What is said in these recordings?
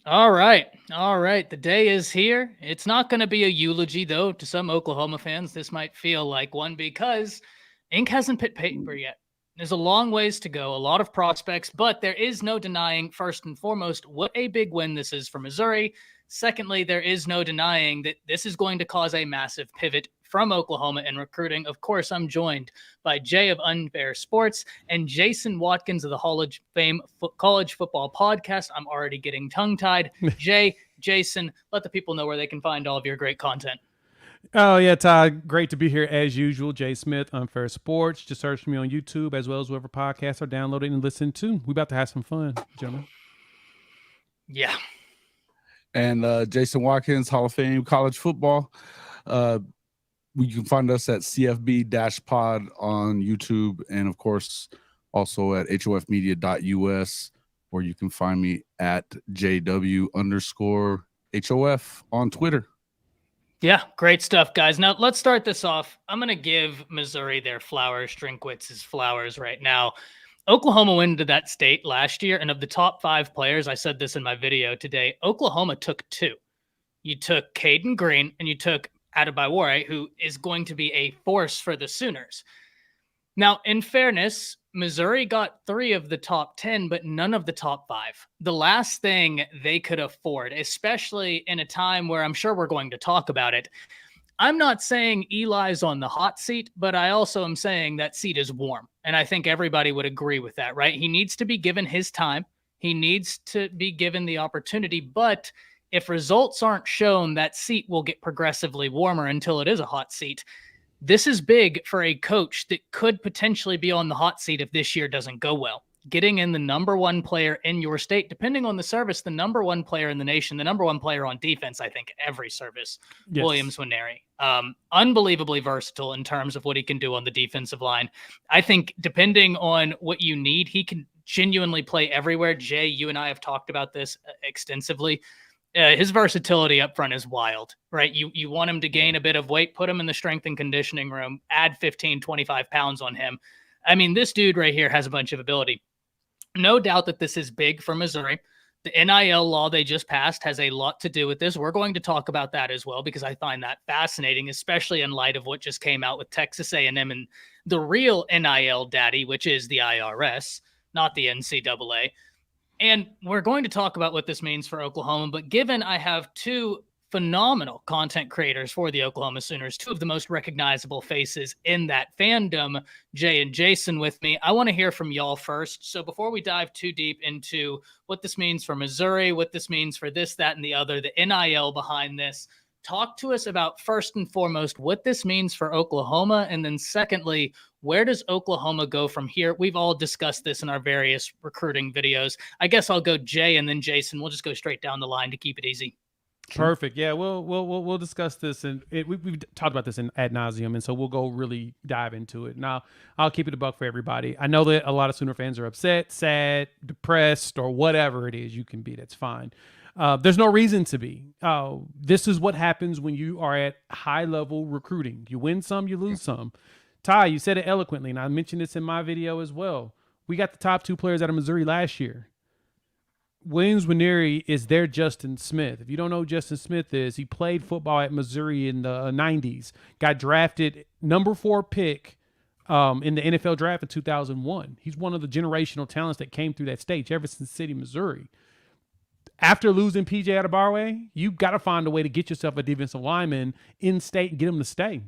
All right. All right. The day is here. It's not going to be a eulogy, though. To some Oklahoma fans, this might feel like one because ink hasn't hit paper yet. There's a long ways to go, a lot of prospects, but there is no denying, first and foremost, what a big win this is for Missouri. Secondly, there is no denying that this is going to cause a massive pivot from Oklahoma in recruiting. Of course, I'm joined by Jay of Unfair Sports and Jason Watkins of the Hall of Fame College Football Podcast. I'm already getting tongue-tied. Jay, Jason, let the people know where they can find all of your great content. Oh yeah, Todd. Great to be here as usual. Jay Smith, Unfair Sports. Just search me on YouTube as well as whatever podcasts are downloaded and listen to. We about to have some fun, gentlemen. Yeah. And Jason Watkins, Hall of Fame College Football. You can find us at CFB-pod on YouTube, and of course also at hofmedia.us, where you can find me at JW_HOF on Twitter. Yeah, great stuff, guys. Now, let's start this off. I'm going to give Missouri their flowers, Drinkwitz' flowers right now. Oklahoma went into that state last year, and of the top 5 players, I said this in my video today, Oklahoma took 2. You took Caden Green, and you took Adebayor, who is going to be a force for the Sooners. Now, in fairness, Missouri got 3 of the top 10, but none of the top 5. The last thing they could afford, especially in a time where I'm sure we're going to talk about it. I'm not saying Eli's on the hot seat, but I also am saying that seat is warm. And I think everybody would agree with that, right? He needs to be given his time. He needs to be given the opportunity. But if results aren't shown, that seat will get progressively warmer until it is a hot seat. This is big for a coach that could potentially be on the hot seat if this year doesn't go well. Getting in the number 1 player in your state, depending on the service, the number 1 player in the nation, the number 1 player on defense, I think, every service, yes. Williams Nwaneri. Unbelievably versatile in terms of what he can do on the defensive line. I think depending on what you need, he can genuinely play everywhere. Jay, you and I have talked about this extensively. His versatility up front is wild, right? You want him to gain a bit of weight, put him in the strength and conditioning room, add 15, 25 pounds on him. I mean, this dude right here has a bunch of ability. No doubt that this is big for Missouri. The NIL law they just passed has a lot to do with this. We're going to talk about that as well because I find that fascinating, especially in light of what just came out with Texas A&M and the real NIL daddy, which is the IRS, not the NCAA. And we're going to talk about what this means for Oklahoma, but given I have 2 phenomenal content creators for the Oklahoma Sooners, 2 of the most recognizable faces in that fandom, Jay and Jason with me, I want to hear from y'all first. So before we dive too deep into what this means for Missouri, what this means for this, that, and the other, the NIL behind this, talk to us about, first and foremost, what this means for Oklahoma, and then secondly, where does Oklahoma go from here? We've all discussed this in our various recruiting videos. I guess I'll go Jay and then Jason. We'll just go straight down the line to keep it easy. Perfect. Yeah, we'll discuss this, and we've talked about this in ad nauseum, and so we'll go really dive into it. Now, I'll keep it a buck for everybody. I know that a lot of Sooner fans are upset, sad, depressed, or whatever it is you can be. That's fine. There's no reason to be. This is what happens when you are at high-level recruiting. You win some, you lose some. Ty, you said it eloquently, and I mentioned this in my video as well. We got the top 2 players out of Missouri last year. Williams Nwaneri is their Justin Smith. If you don't know who Justin Smith is, he played football at Missouri in the 90s, got drafted number 4 pick in the NFL draft in 2001. He's one of the generational talents that came through that state, Jefferson City, Missouri. After losing P.J. Adebayor, you got to find a way to get yourself a defensive lineman in state and get him to stay.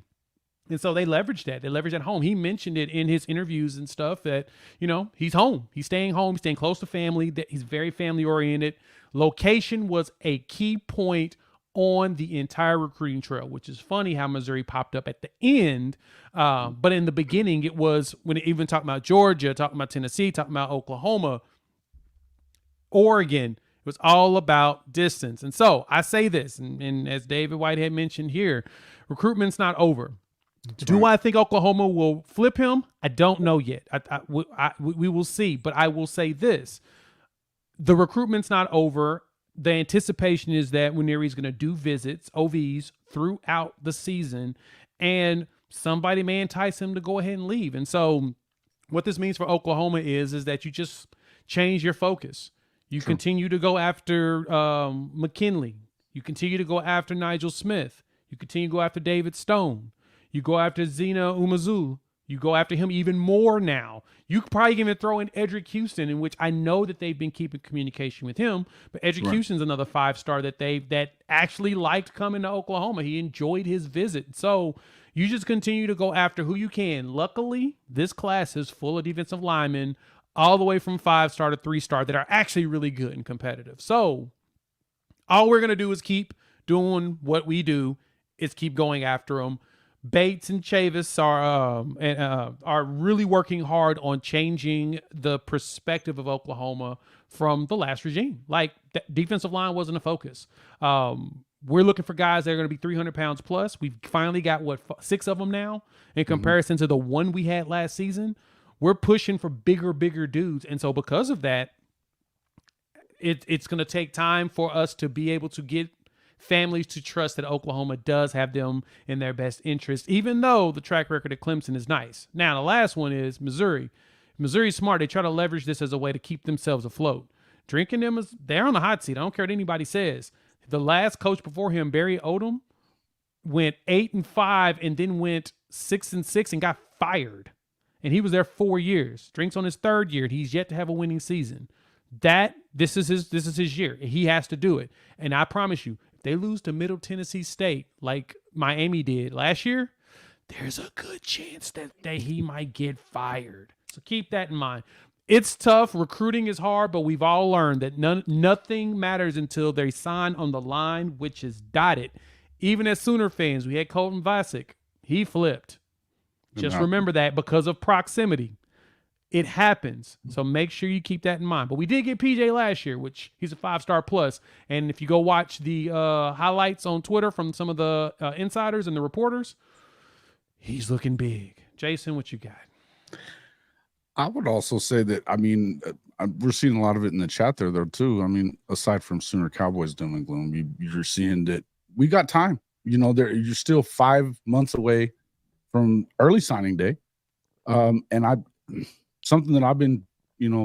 And so they leveraged that. They leveraged at home. He mentioned it in his interviews and stuff that, you know, he's home. He's staying home. He's staying close to family. That he's very family oriented. Location was a key point on the entire recruiting trail, which is funny how Missouri popped up at the end. But in the beginning, it was when it even talking about Georgia, talking about Tennessee, talking about Oklahoma, Oregon. It was all about distance. And so I say this, and as David Whitehead mentioned here, recruitment's not over. Do I think Oklahoma will flip him? I don't know yet. We will see. But I will say this. The recruitment's not over. The anticipation is that Nwaneri's going to do visits, OVs, throughout the season, and somebody may entice him to go ahead and leave. And so what this means for Oklahoma is that you just change your focus. You continue to go after McKinley. You continue to go after Nigel Smith. You continue to go after David Stone. You go after Zena Umezu. You go after him even more now. You could probably even throw in Edric Houston, in which I know that they've been keeping communication with him. But Edric Houston's another 5-star that actually liked coming to Oklahoma. He enjoyed his visit. So you just continue to go after who you can. Luckily, this class is full of defensive linemen, all the way from 5-star to 3-star, that are actually really good and competitive. So all we're gonna do is keep doing what we do. Is keep going after them. Bates and Chavis are really working hard on changing the perspective of Oklahoma from the last regime. Like, defensive line wasn't a focus. We're looking for guys that are going to be 300 pounds plus. We've finally got 6 of them now in comparison to the one we had last season. We're pushing for bigger dudes. And so because of that, it's going to take time for us to be able to get families to trust that Oklahoma does have them in their best interest, even though the track record at Clemson is nice. Now, the last one is Missouri. Missouri's smart. They try to leverage this as a way to keep themselves afloat. Drinking them, they're on the hot seat. I don't care what anybody says. The last coach before him, Barry Odom, went 8-5 and then went 6-6 and got fired. And he was there 4 years. Drink's on his 3rd year. He's yet to have a winning season. This is his year. He has to do it. And I promise you, they lose to Middle Tennessee State like Miami did last year, there's a good chance that he might get fired. So keep that in mind. It's tough. Recruiting is hard, but we've all learned that nothing matters until they sign on the line, which is dotted. Even as Sooner fans, we had Colton Vasek. He flipped. Just remember that because of proximity. It happens. So make sure you keep that in mind. But we did get PJ last year, which he's a 5-star plus. And if you go watch the highlights on Twitter from some of the insiders and the reporters, he's looking big. Jason, what you got? I would also say that, I mean, we're seeing a lot of it in the chat there, though, too. I mean, aside from Sooner Cowboys doom and gloom, you're seeing that we got time. You know, you're still 5 months away from early signing day. And something that I've been,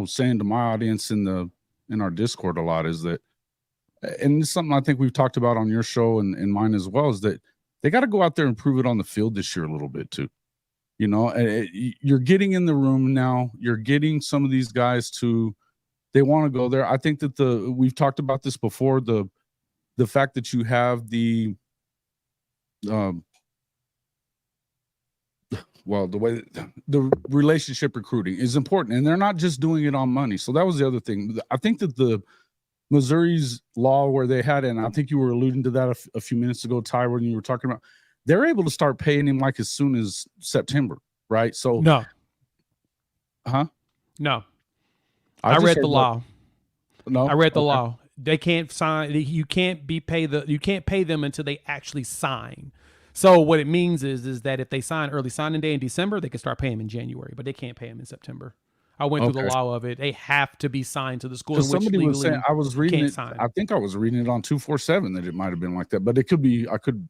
saying to my audience in our Discord a lot is that, and it's something I think we've talked about on your show and mine as well, is that they got to go out there and prove it on the field this year a little bit too. You're getting in the room now. You're getting some of these guys they want to go there. I think that we've talked about this before. The fact that you have the relationship recruiting is important, and they're not just doing it on money. So that was the other thing. I think that the Missouri's law where they had, and I think you were alluding to that a few minutes ago, Ty, when you were talking about, they're able to start paying him like as soon as September, right? So no. I read the law. No, I read the law. They can't sign. You can't pay them until they actually sign. So what it means is that if they sign early signing day in December, they can start paying them in January, but they can't pay them in September. I went through the law of it. They have to be signed to the school. Somebody was saying, I was reading it. I think I was reading it on 247 that it might have been like that, but it could be. It could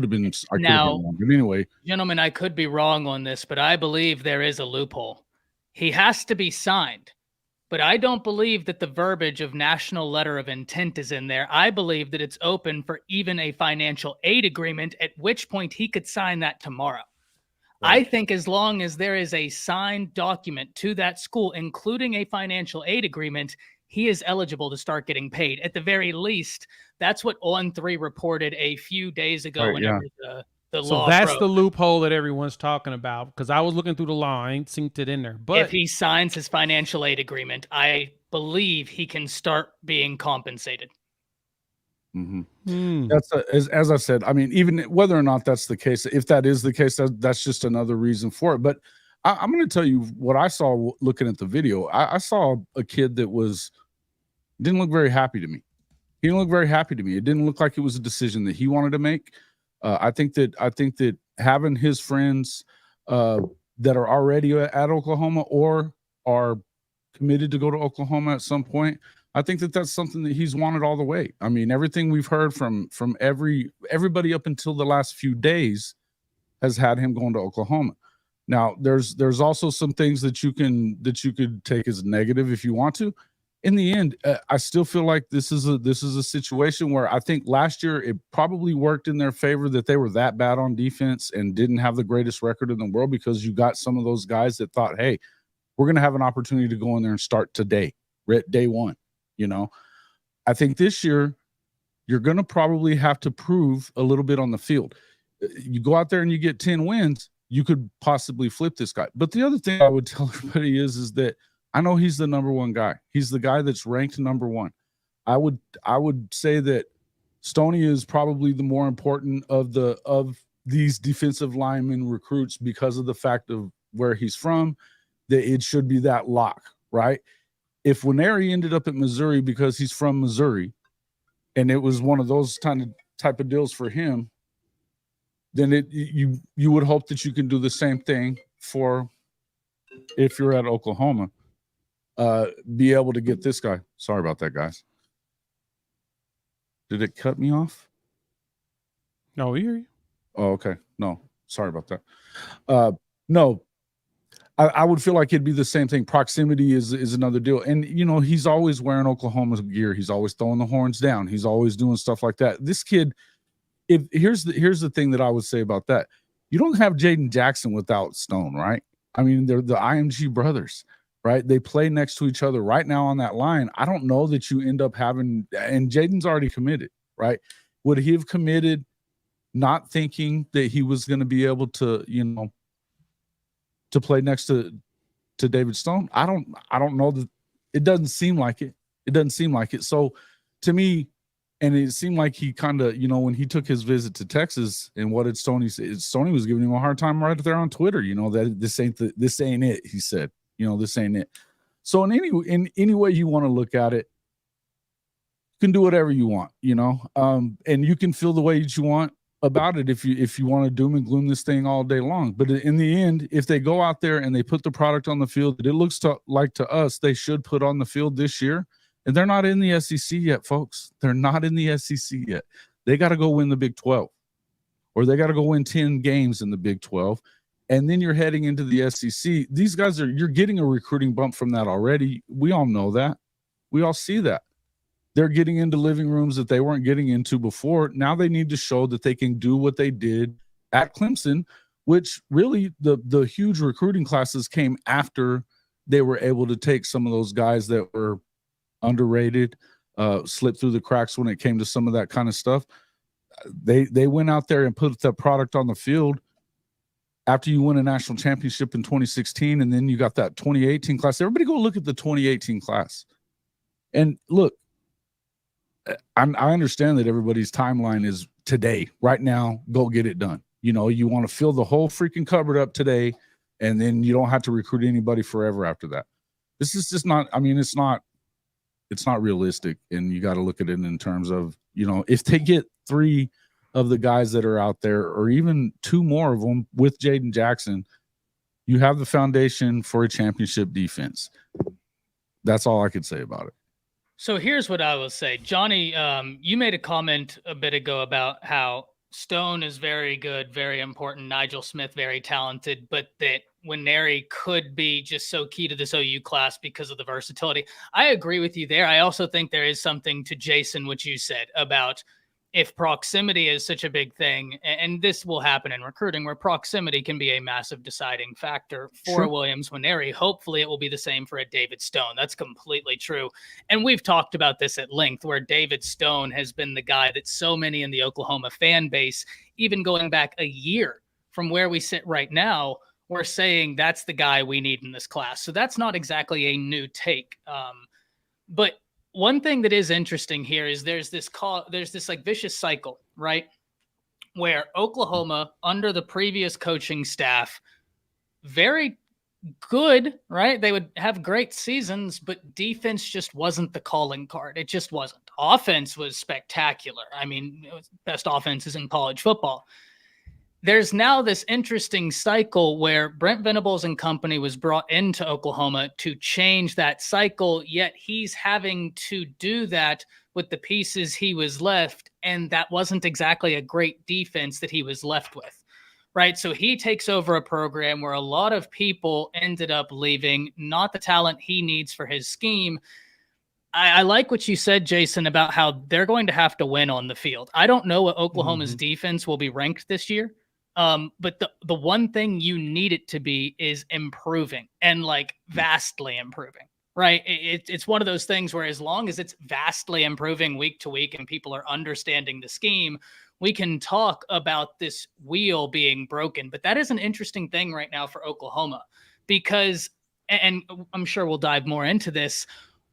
have been. Wrong. But anyway, gentlemen, I could be wrong on this, but I believe there is a loophole. He has to be signed. But I don't believe that the verbiage of national letter of intent is in there. I believe that it's open for even a financial aid agreement, at which point he could sign that tomorrow. Right. I think as long as there is a signed document to that school, including a financial aid agreement, he is eligible to start getting paid. At the very least, that's what On3 reported a few days ago whenever the law that's broke. the loophole that everyone's talking about, because I was looking through the law. I ain't synced it in there. But if he signs his financial aid agreement, I believe he can start being compensated. Mm-hmm. That's as I said. I mean, even whether or not that's the case, if that is the case, that's just another reason for it. But I'm going to tell you what I saw looking at the video. I saw a kid that didn't look very happy to me. He didn't look very happy to me. It didn't look like it was a decision that he wanted to make. I think that having his friends that are already at Oklahoma or are committed to go to Oklahoma at some point, I think that that's something that he's wanted all the way. I mean, everything we've heard from everybody up until the last few days has had him going to Oklahoma. Now, there's also some things that you could take as negative if you want to. in the end, I still feel like this is a situation where I think last year it probably worked in their favor that they were that bad on defense and didn't have the greatest record in the world, because you got some of those guys that thought, hey, we're going to have an opportunity to go in there and start today, day one. You know, I think this year you're going to probably have to prove a little bit on the field. You go out there and you get 10 wins, you could possibly flip this guy. But the other thing I would tell everybody is that I know he's the number one guy. He's the guy that's ranked number one. I would say that Stoney is probably the more important of these defensive lineman recruits because of the fact of where he's from, that it should be that lock, right? If Nwaneri ended up at Missouri because he's from Missouri and it was one of those type of deals for him, then you would hope that you can do the same thing for if you're at Oklahoma. Be able to get this guy. Sorry about that, guys. Did it cut me off? No, we hear you. Oh, okay. No, sorry about that. No, I would feel like it'd be the same thing. Proximity is another deal. And, you know, he's always wearing Oklahoma's gear. He's always throwing the horns down. He's always doing stuff like that. This kid, here's the thing that I would say about that. You don't have Jaden Jackson without Stone, right? I mean, they're the IMG brothers. Right? They play next to each other right now on that line. I don't know that you end up having, and Jaden's already committed, right? Would he have committed not thinking that he was going to be able to, you know, to play next to David Stone? I don't know that. It doesn't seem like it. It doesn't seem like it. So to me, and it seemed like he kind of, you know, when he took his visit to Texas, and what did Stoney say? Stoney was giving him a hard time right there on Twitter, you know, that this ain't it, he said. You know, this ain't it. So in any way you want to look at it, you can do whatever you want, you know, and you can feel the way that you want about it if you want to doom and gloom this thing all day long. But in the end, if they go out there and they put the product on the field that it looks like to us they should put on the field this year, and they're not in the SEC yet, folks. They're not in the SEC yet. They got to go win the Big 12, or they got to go win 10 games in the Big 12. And then you're heading into the SEC. These guys you're getting a recruiting bump from that already. We all know that. We all see that. They're getting into living rooms that they weren't getting into before. Now they need to show that they can do what they did at Clemson, which really the huge recruiting classes came after they were able to take some of those guys that were underrated, slip through the cracks when it came to some of that kind of stuff. They went out there and put the product on the field after you win a national championship in 2016, and then you got that 2018 class. Everybody go look at the 2018 class. And look, I understand that everybody's timeline is today, right now, go get it done. You know, you want to fill the whole freaking cupboard up today, and then you don't have to recruit anybody forever after that. This is just not, I mean, it's not realistic, and you got to look at it in terms of, you know, if they get 3 of the guys that are out there, or even 2 more of them with Jaden Jackson, you have the foundation for a championship defense. That's all I could say about it. So here's what I will say. Johnny, you made a comment a bit ago about how Stone is very good, very important, Nigel Smith very talented, but that Nwaneri could be just so key to this OU class because of the versatility. I agree with you there. I also think there is something to Jason, what you said about if proximity is such a big thing, and this will happen in recruiting, where proximity can be a massive deciding factor for Williams Nwaneri. Hopefully it will be the same for a David Stone. That's completely true. And we've talked about this at length, where David Stone has been the guy that so many in the Oklahoma fan base, even going back a year from where we sit right now, we're saying that's the guy we need in this class. So that's not exactly a new take. But one thing that is interesting here is there's this like vicious cycle, right? Where Oklahoma, under the previous coaching staff, very good, right? They would have great seasons, but defense just wasn't the calling card. It just wasn't. Offense was spectacular. I mean, it was best offenses in college football. There's now this interesting cycle where Brent Venables and company was brought into Oklahoma to change that cycle, yet he's having to do that with the pieces he was left, and that wasn't exactly a great defense that he was left with, right? So he takes over a program where a lot of people ended up leaving, not the talent he needs for his scheme. I like what you said, Jason, about how they're going to have to win on the field. I don't know what Oklahoma's defense will be ranked this year. But the one thing you need it to be is improving, and like vastly improving, right? It's one of those things where as long as it's vastly improving week to week and people are understanding the scheme, we can talk about this wheel being broken. But that is an interesting thing right now for Oklahoma, because, and I'm sure we'll dive more into this,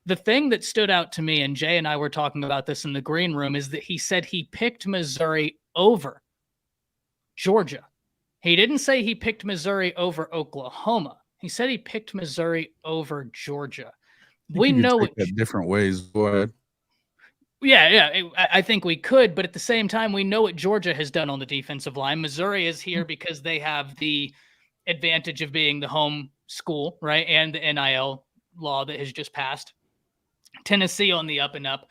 the thing that stood out to me, and Jay and I were talking about this in the green room, is that he said he picked Missouri over Georgia. He didn't say he picked Missouri over Oklahoma. He said he picked Missouri over Georgia. We know it different ways. Go ahead. Yeah. I think we could, but at the same time, we know what Georgia has done on the defensive line. Missouri is here because they have the advantage of being the home school, right? And the NIL law that has just passed. Tennessee on the up and up.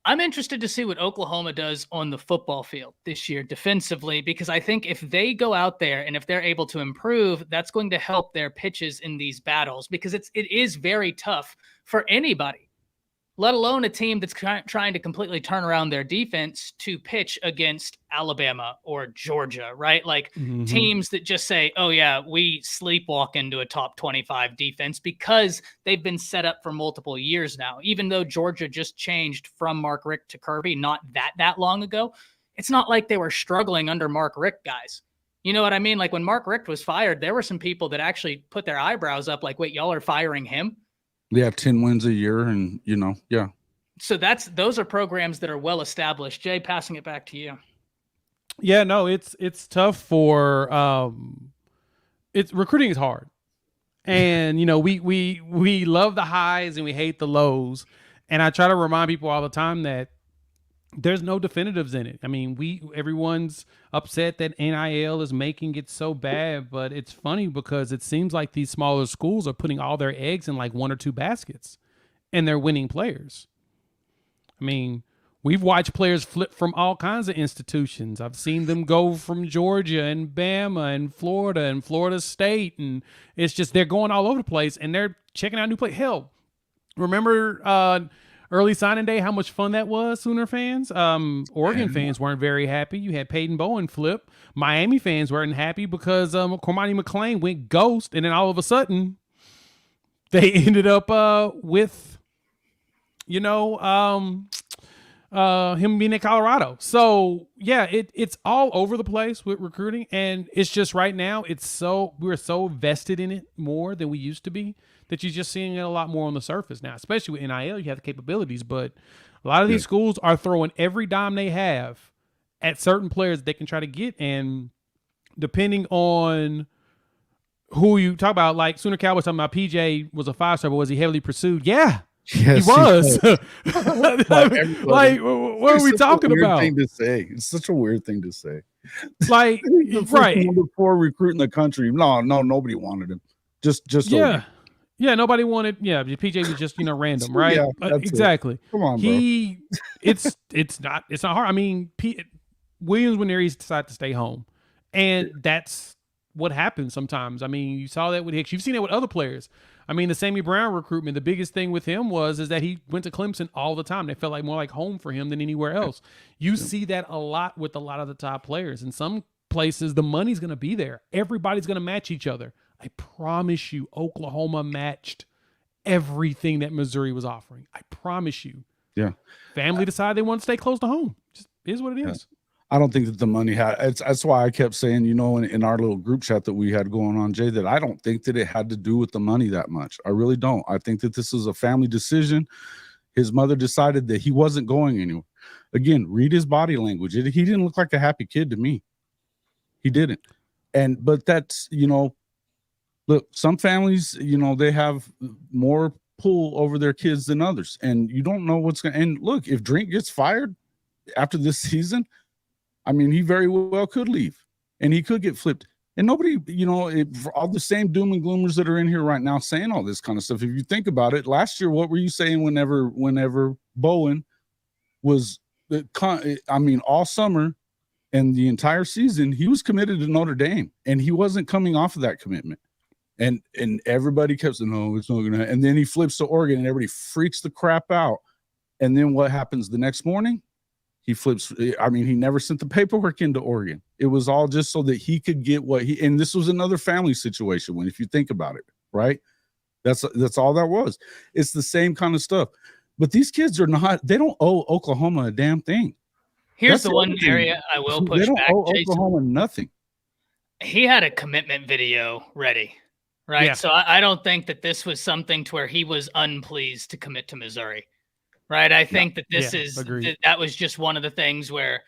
I'm interested to see what Oklahoma does on the football field this year defensively, because I think if they go out there and if they're able to improve, that's going to help their pitches in these battles, because it is very tough for anybody, let alone a team that's trying to completely turn around their defense, to pitch against Alabama or Georgia, right? Like teams that just say, oh yeah, we sleepwalk into a top 25 defense because they've been set up for multiple years now. Even though Georgia just changed from Mark Richt to Kirby not that long ago, it's not like they were struggling under Mark Richt, guys. You know what I mean? Like when Mark Richt was fired, there were some people that actually put their eyebrows up like, wait, y'all are firing him? They have 10 wins a year, and yeah. So those are programs that are well established. Jay, passing it back to you. Yeah, no, it's tough for it's recruiting is hard. And we love the highs and we hate the lows. And I try to remind people all the time that there's no definitives in it. I mean, everyone's upset that NIL is making it so bad, but it's funny because it seems like these smaller schools are putting all their eggs in like one or two baskets, and they're winning players. I mean, we've watched players flip from all kinds of institutions. I've seen them go from Georgia and Bama and Florida State, and it's just they're going all over the place, and they're checking out new players. Hell, remember early signing day, how much fun that was, Sooner fans? Oregon fans weren't very happy. You had Peyton Bowen flip. Miami fans weren't happy because Cormani McClain went ghost, and then all of a sudden they ended up with him being in Colorado. So yeah, it's all over the place with recruiting, and it's just right now we're so vested in it more than we used to be, that you're just seeing it a lot more on the surface now, especially with NIL. You have the capabilities, but a lot of these schools are throwing every dime they have at certain players they can try to get. And depending on who you talk about, like Sooner Cal was talking about, PJ was a 5-star, but was he heavily pursued? Yeah, yes, he was. Like, what are we talking about? Thing to say. It's such a weird thing to say. Like, right. Number 4 recruit in the country. No, nobody wanted him. Just yeah. Yeah, nobody wanted. Yeah, PJ was just random, right? Yeah, exactly. Come on, bro. It's not hard. I mean, Williams Nwaneri decided to stay home, and that's what happens sometimes. I mean, you saw that with Hicks. You've seen it with other players. I mean, the Sammy Brown recruitment. The biggest thing with him is that he went to Clemson all the time. They felt like more like home for him than anywhere else. You see that a lot with a lot of the top players. In some places, the money's going to be there. Everybody's going to match each other. I promise you, Oklahoma matched everything that Missouri was offering. I promise you. Yeah. Family decided they want to stay close to home. Just is what it is. I don't think that the money that's why I kept saying, in our little group chat that we had going on, Jay, that I don't think that it had to do with the money that much. I really don't. I think that this was a family decision. His mother decided that he wasn't going anywhere. Again, read his body language. He didn't look like a happy kid to me. He didn't. But that's, look, some families, they have more pull over their kids than others, and you don't know what's going to. And look, if Drink gets fired after this season, I mean, he very well could leave, and he could get flipped. And nobody, for all the same doom and gloomers that are in here right now saying all this kind of stuff. If you think about it, last year, what were you saying whenever Bowen was, all summer and the entire season, he was committed to Notre Dame, and he wasn't coming off of that commitment. And everybody kept saying, no, it's not going to. And then he flips to Oregon and everybody freaks the crap out. And then what happens the next morning? He flips. I mean, he never sent the paperwork into Oregon. It was all just so that he could get what he, and this was another family situation when, if you think about it, right? That's all that was. It's the same kind of stuff. But these kids are not, they don't owe Oklahoma a damn thing. Here's the one area I will push back. Oklahoma nothing. He had a commitment video ready, right? Yeah. So I don't think that this was something to where he was unpleased to commit to Missouri, right? I think that this is that was just one of the things where,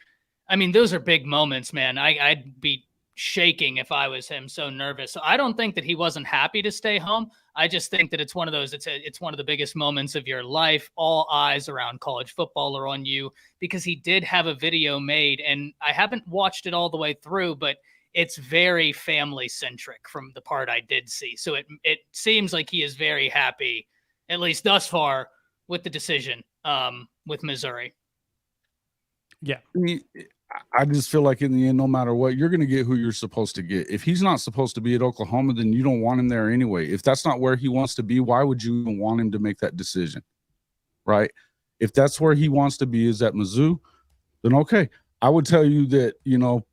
I mean, those are big moments, man. I'd be shaking if I was him, so nervous. So I don't think that he wasn't happy to stay home. I just think that it's one of those, it's one of the biggest moments of your life. All eyes around college football are on you, because he did have a video made, and I haven't watched it all the way through, but it's very family centric from the part I did see. So it seems like he is very happy, at least thus far, with the decision with Missouri. Yeah. I mean, I just feel like in the end, no matter what, you're going to get who you're supposed to get. If he's not supposed to be at Oklahoma, then you don't want him there anyway. If that's not where he wants to be, why would you even want him to make that decision? Right? If that's where he wants to be is at Mizzou, then okay. I would tell you that, you know,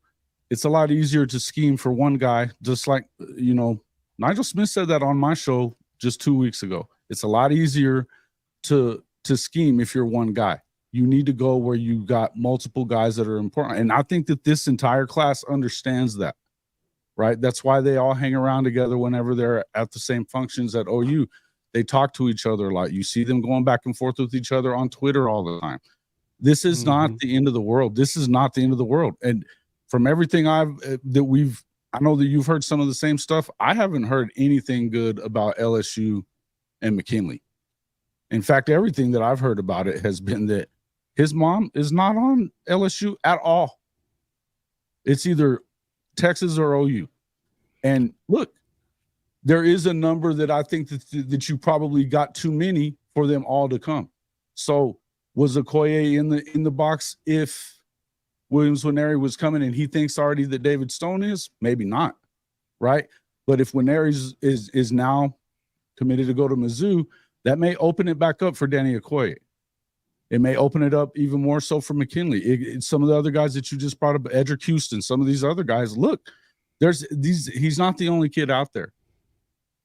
it's a lot easier to scheme for one guy, just like, you know, Nigel Smith said that on my show just 2 weeks ago. It's a lot easier to scheme if you're one guy. You need to go where you got multiple guys that are important. And I think that this entire class understands that, right? That's why they all hang around together whenever they're at the same functions at OU. They talk to each other a lot. You see them going back and forth with each other on Twitter all the time. This is not the end of the world. This is not the end of the world. And from everything I know that you've heard some of the same stuff. I haven't heard anything good about LSU and McKinley. In fact, everything that I've heard about it has been that his mom is not on LSU at all. It's either Texas or OU. And look, there is a number that I think that you probably got too many for them all to come. So was Okoye in the box if Williams Nwaneri was coming and he thinks already that David Stone is? Maybe not, right? But if Nwaneri is now committed to go to Mizzou, that may open it back up for Danny Okoye. It may open it up even more so for McKinley. Some of the other guys that you just brought up, Edric Houston, some of these other guys, look, he's not the only kid out there.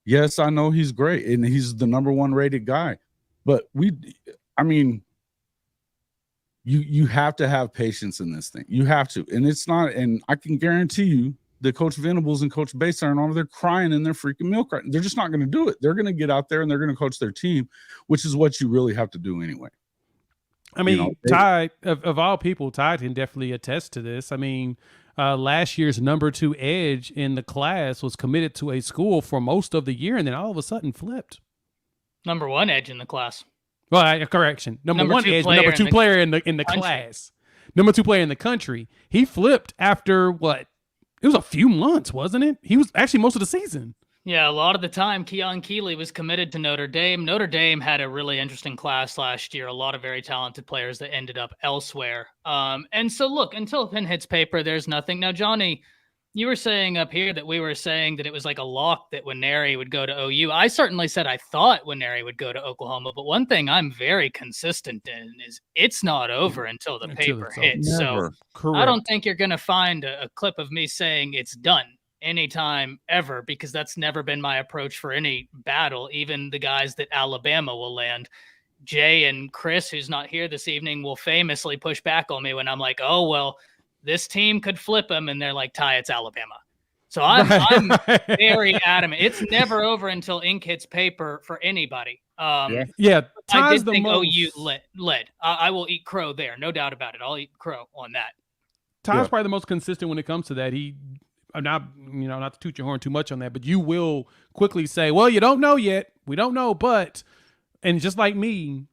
Yes, I know he's great, and he's the #1 rated guy. But you have to have patience in this thing. You have to. And it's not, and I can guarantee you that Coach Venables and Coach Bates aren't over there crying in their freaking milk right. They're just not going to do it. They're going to get out there and they're going to coach their team, which is what you really have to do anyway. I mean, Ty, of all people, Ty can definitely attest to this. I mean, last year's #2 edge in the class was committed to a school for most of the year, and then all of a sudden flipped. #1 edge in the class. Well, correction. #1 edge, #2 player in the class. #2 player in the country. He flipped after what? It was a few months, wasn't it? He was actually most of the season. Yeah, a lot of the time, Keon Keeley was committed to Notre Dame. Notre Dame had a really interesting class last year. A lot of very talented players that ended up elsewhere. And so, look, until pen hits paper, there's nothing. Now, Johnny, you were saying up here that we were saying that it was like a lock that Nwaneri would go to OU. I certainly said I thought Nwaneri would go to Oklahoma, but one thing I'm very consistent in is it's not over until the paper hits. So I don't think you're going to find a clip of me saying it's done anytime ever, because that's never been my approach for any battle. Even the guys that Alabama will land, Jay and Chris, who's not here this evening, will famously push back on me when I'm like, oh, well, this team could flip them. And they're like, Ty, it's Alabama. So I'm very adamant. It's never over until ink hits paper for anybody. Yeah. I did think OU led. I will eat crow there. No doubt about it. I'll eat crow on that. Ty's probably the most consistent when it comes to that. Not to toot your horn too much on that, but you will quickly say, well, you don't know yet. We don't know, but, and just like me,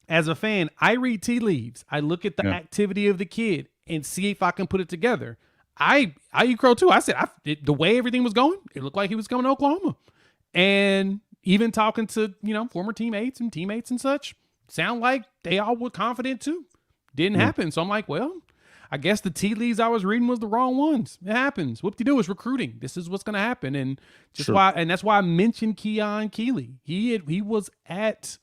as a fan, I read tea leaves. I look at the activity of the kid and see if I can put it together. I eat crow too. I said, the way everything was going, it looked like he was coming to Oklahoma. And even talking to, former teammates and such, sound like they all were confident too. Didn't happen. So I'm like, well, I guess the tea leaves I was reading was the wrong ones. It happens. Whoop-de-doo, is recruiting. This is what's going to happen. And that's why I mentioned Keon Keeley. He was at,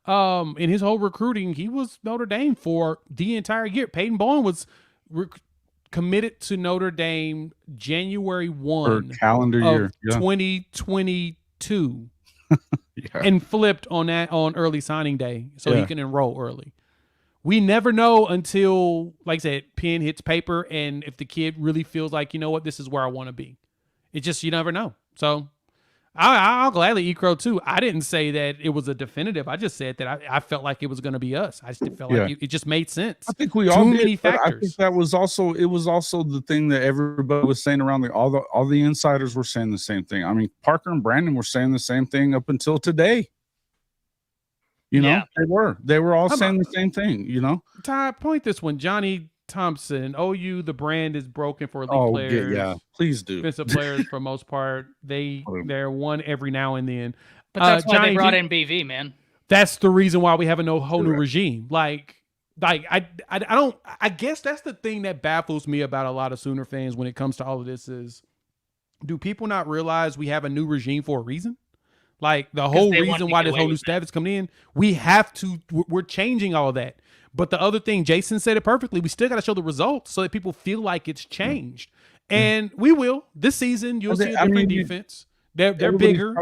in his whole recruiting, he was Notre Dame for the entire year. Peyton Bowen was committed to Notre Dame January 1 calendar year 2022 and flipped on early signing day so he can enroll early. We never know until, like I said, pen hits paper, and if the kid really feels like, you know what, this is where I want to be. It's just, you never know. So I'll gladly eat crow too. I didn't say that it was a definitive. I just said that I felt like it was going to be us. I just felt like it just made sense. I think we all did. Many factors. I think that was also the thing that everybody was saying around all the insiders were saying the same thing. I mean, Parker and Brandon were saying the same thing up until today. You know, they were all saying the same thing, you know. Ty, point this one. Johnny Thompson, OU, the brand is broken for elite players. Yeah, please do. Defensive players, for most part, they're one every now and then. But that's why they brought in BV, man. That's the reason why we have a whole new regime. Like I guess that's the thing that baffles me about a lot of Sooner fans when it comes to all of this is, do people not realize we have a new regime for a reason? Like the whole reason why this whole new staff is coming in, we're changing all of that. But the other thing, Jason said it perfectly, we still got to show the results so that people feel like it's changed. And we will. This season, you'll see a different defense. They're bigger.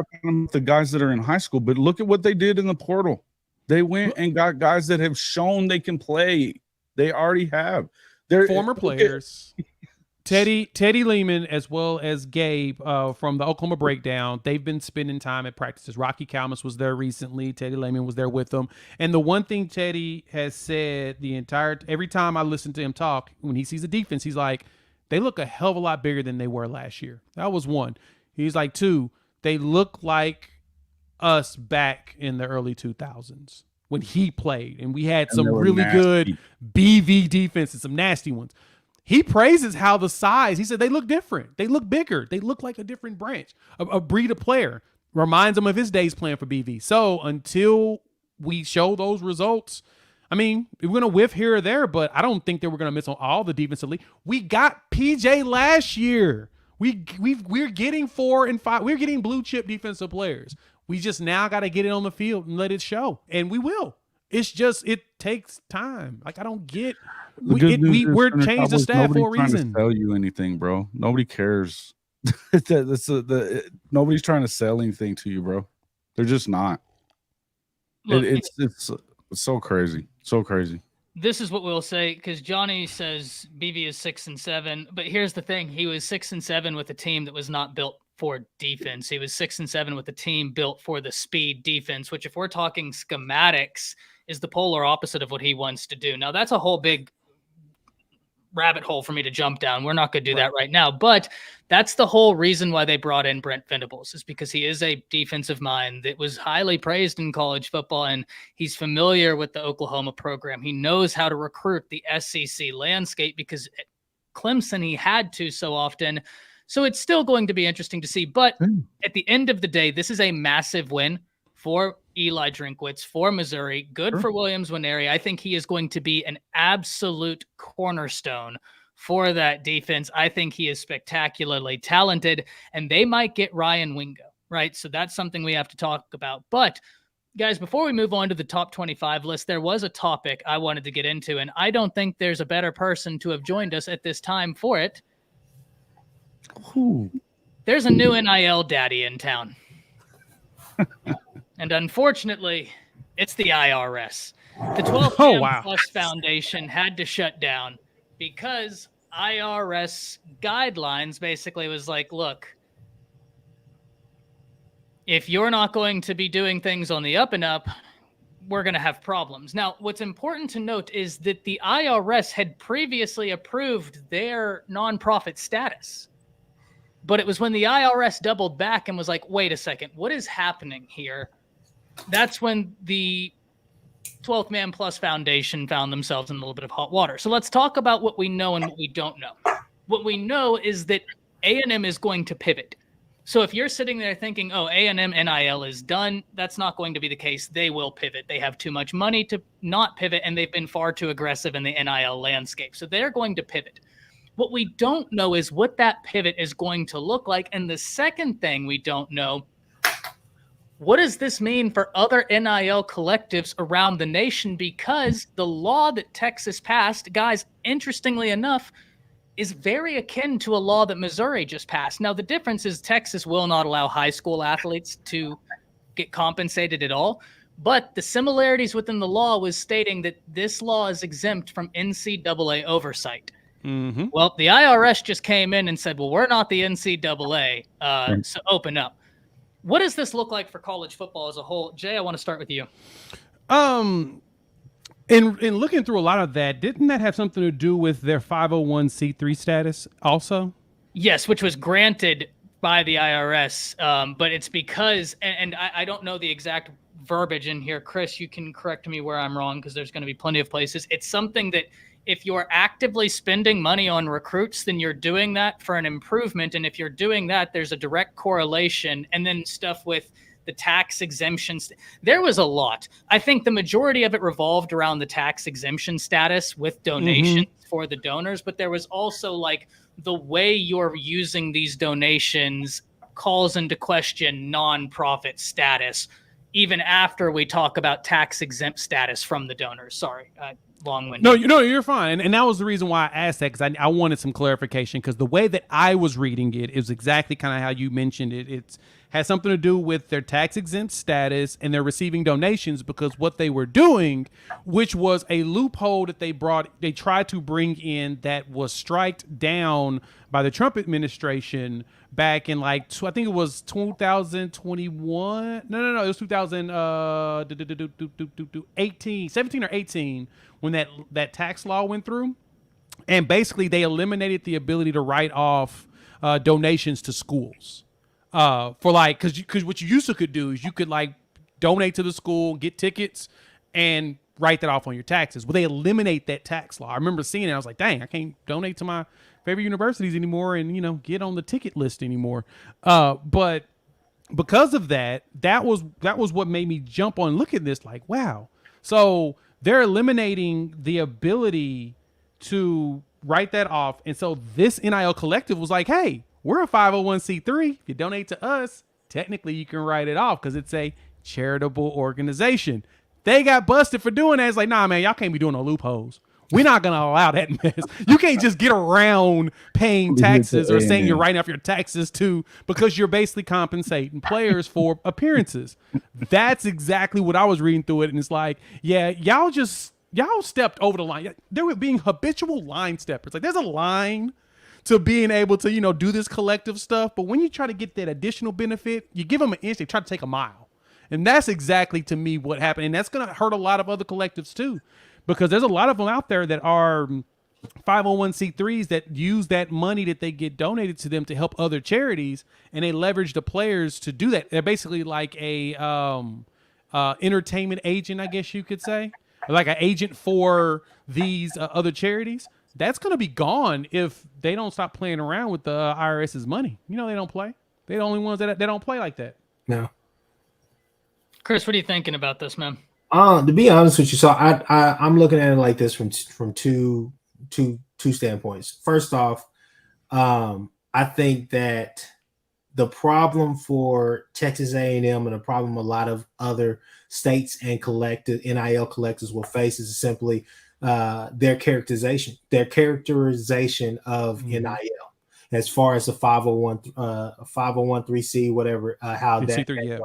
The guys that are in high school, but look at what they did in the portal. They went and got guys that have shown they can play. They already have. They're former players. Teddy Lehman as well as Gabe from the Oklahoma Breakdown, they've been spending time at practices. Rocky Kalmus was there recently. Teddy Lehman was there with them. And the one thing Teddy has said every time I listen to him talk, when he sees a defense, he's like, they look a hell of a lot bigger than they were last year. That was one. He's like, two, they look like us back in the early 2000s when he played. And we had some really good BV defenses, some nasty ones. He praises how the size, he said they look different. They look bigger. They look like a different branch, a breed of player. Reminds him of his days playing for BV. So until we show those results, I mean, we're going to whiff here or there, but I don't think that we're going to miss on all the defensive league. We got PJ last year. We're getting 4 and 5. We're getting blue chip defensive players. We just now got to get it on the field and let it show. And we will. It's just, it takes time. Like, I don't get... We're changing the staff for a reason. To sell you anything, bro. Nobody cares. Nobody's trying to sell anything to you, bro. They're just not. Look, it's so crazy, so crazy. This is what we'll say, because Johnny says BV is 6-7, but here's the thing: he was 6-7 with a team that was not built for defense. He was 6-7 with a team built for the speed defense, which, if we're talking schematics, is the polar opposite of what he wants to do. Now, that's a whole big rabbit hole for me to jump down. We're not going to do that right now, but that's the whole reason why they brought in Brent Venables, is because he is a defensive mind that was highly praised in college football, and he's familiar with the Oklahoma program. He knows how to recruit the SEC landscape because at Clemson he had to so often. So it's still going to be interesting to see. But at the end of the day, this is a massive win for Eli Drinkwitz, for Missouri. Good for Williams Nwaneri. I think he is going to be an absolute cornerstone for that defense. I think he is spectacularly talented, and they might get Ryan Wingo, right? So that's something we have to talk about. But guys, before we move on to the top 25 list, there was a topic I wanted to get into, and I don't think there's a better person to have joined us at this time for it. There's a new NIL daddy in town. And unfortunately, it's the IRS. The 12 Plus Foundation had to shut down because IRS guidelines basically was like, look, if you're not going to be doing things on the up and up, we're going to have problems. Now, what's important to note is that the IRS had previously approved their nonprofit status. But it was when the IRS doubled back and was like, wait a second, what is happening here? That's when the 12th Man Plus Foundation found themselves in a little bit of hot water. So let's talk about what we know and what we don't know. What we know is that A&M is going to pivot. So if you're sitting there thinking, oh, A&M NIL is done, that's not going to be the case. They will pivot. They have too much money to not pivot, and they've been far too aggressive in the NIL landscape. So they're going to pivot. What we don't know is what that pivot is going to look like. And the second thing we don't know, what does this mean for other NIL collectives around the nation? Because the law that Texas passed, guys, interestingly enough, is very akin to a law that Missouri just passed. Now, the difference is Texas will not allow high school athletes to get compensated at all. But the similarities within the law was stating that this law is exempt from NCAA oversight. Mm-hmm. Well, the IRS just came in and said, well, we're not the NCAA, so open up. What does this look like for college football as a whole? Jay, I want to start with you. In looking through a lot of that, didn't that have something to do with their 501c3 status also? Yes, which was granted by the IRS, but it's because, and I don't know the exact verbiage in here. Chris, you can correct me where I'm wrong because there's going to be plenty of places. It's something that if you're actively spending money on recruits, then you're doing that for an improvement. And if you're doing that, there's a direct correlation. And then stuff with the tax exemptions. There was a lot. I think the majority of it revolved around the tax exemption status with donations for the donors. But there was also like the way you're using these donations calls into question nonprofit status, even after we talk about tax exempt status from the donors. Sorry. Long-winded. No, you're fine. And that was the reason why I asked that, because I wanted some clarification, because the way that I was reading it is exactly kind of how you mentioned it. It has something to do with their tax exempt status and they're receiving donations, because what they were doing, which was a loophole that they tried to bring in that was striked down by the Trump administration back in I think it was 2021. No, it was 2018, 17 or 18 when that tax law went through. And basically they eliminated the ability to write off donations to schools. Because what you used to could do is you could donate to the school, get tickets, and write that off on your taxes. Well, they eliminate that tax law. I remember seeing it. I was like, dang, I can't donate to my favorite universities anymore and, get on the ticket list anymore. But because of that was what made me jump on and look at this like, wow. So they're eliminating the ability to write that off. And so this NIL collective was like, hey, we're a 501c3. If you donate to us, technically you can write it off because it's a charitable organization. They got busted for doing that. It's like, nah, man, y'all can't be doing no loopholes. We're not going to allow that mess. You can't just get around paying taxes or saying you're writing off your taxes too, because you're basically compensating players for appearances. That's exactly what I was reading through it. And it's like, yeah, y'all stepped over the line. They were being habitual line steppers. Like there's a line to being able to, do this collective stuff. But when you try to get that additional benefit, you give them an inch, they try to take a mile. And that's exactly, to me, what happened. And that's going to hurt a lot of other collectives, too, because there's a lot of them out there that are 501c3s that use that money that they get donated to them to help other charities, and they leverage the players to do that. They're basically like a entertainment agent, I guess you could say, like an agent for these other charities. That's going to be gone if they don't stop playing around with the IRS's money. They don't play. They're the only ones that they don't play like that. No. Chris, what are you thinking about this, man? To be honest with you, so I'm looking at it like this from two standpoints. First off, I think that the problem for Texas A&M and the problem a lot of other states and NIL collectives will face is simply their characterization of NIL as far as the 501(c), whatever, how that C3,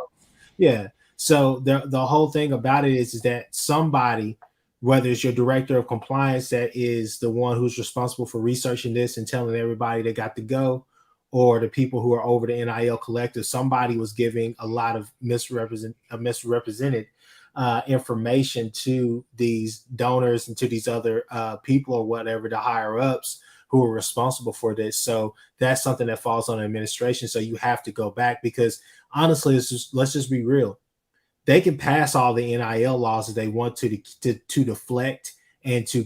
yeah. So the whole thing about it is that somebody, whether it's your director of compliance that is the one who's responsible for researching this and telling everybody they got to go, or the people who are over the NIL collective, somebody was giving a lot of misrepresented information to these donors and to these other people or whatever, the higher ups who are responsible for this. So that's something that falls on the administration. So you have to go back, because honestly, let's just be real. They can pass all the NIL laws that they want to deflect and to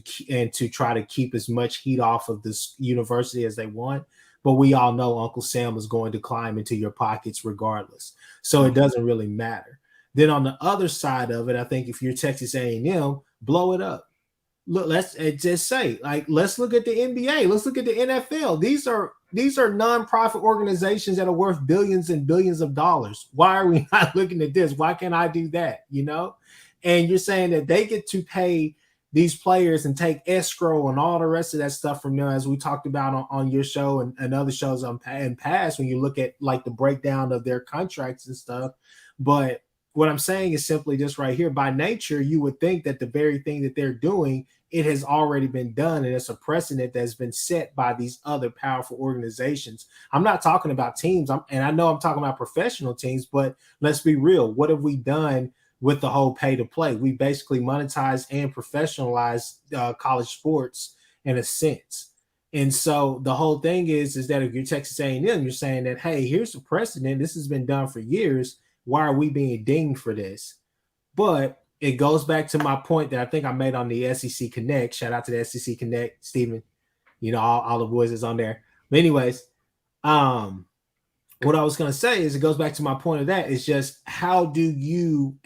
try to keep as much heat off of this university as they want. but we all know Uncle Sam is going to climb into your pockets regardless. So it doesn't really matter. Then on the other side of it, I think if you're Texas A&M, blow it up. Look, let's just say, like, let's look at the NBA. Let's look at the NFL. These are nonprofit organizations that are worth billions and billions of dollars. Why are we not looking at this? Why can't I do that? You know? And you're saying that they get to pay these players and take escrow and all the rest of that stuff from them, as we talked about on your show and other shows in past, when you look at like the breakdown of their contracts and stuff. But what I'm saying is simply just right here. By nature, you would think that the very thing that they're doing, it has already been done, and it's a precedent that's been set by these other powerful organizations. I'm not talking about teams, and I know I'm talking about professional teams, but let's be real. What have we done with the whole pay to play? We basically monetized and professionalized college sports in a sense. And so the whole thing is that if you're Texas A&M, you're saying that, hey, here's the precedent. This has been done for years. Why are we being dinged for this? But it goes back to my point that I think I made on the SEC Connect. Shout out to the SEC Connect, Stephen. You know, all the boys is on there. But anyways, what I was going to say is it goes back to my point of that. It's just, how do you,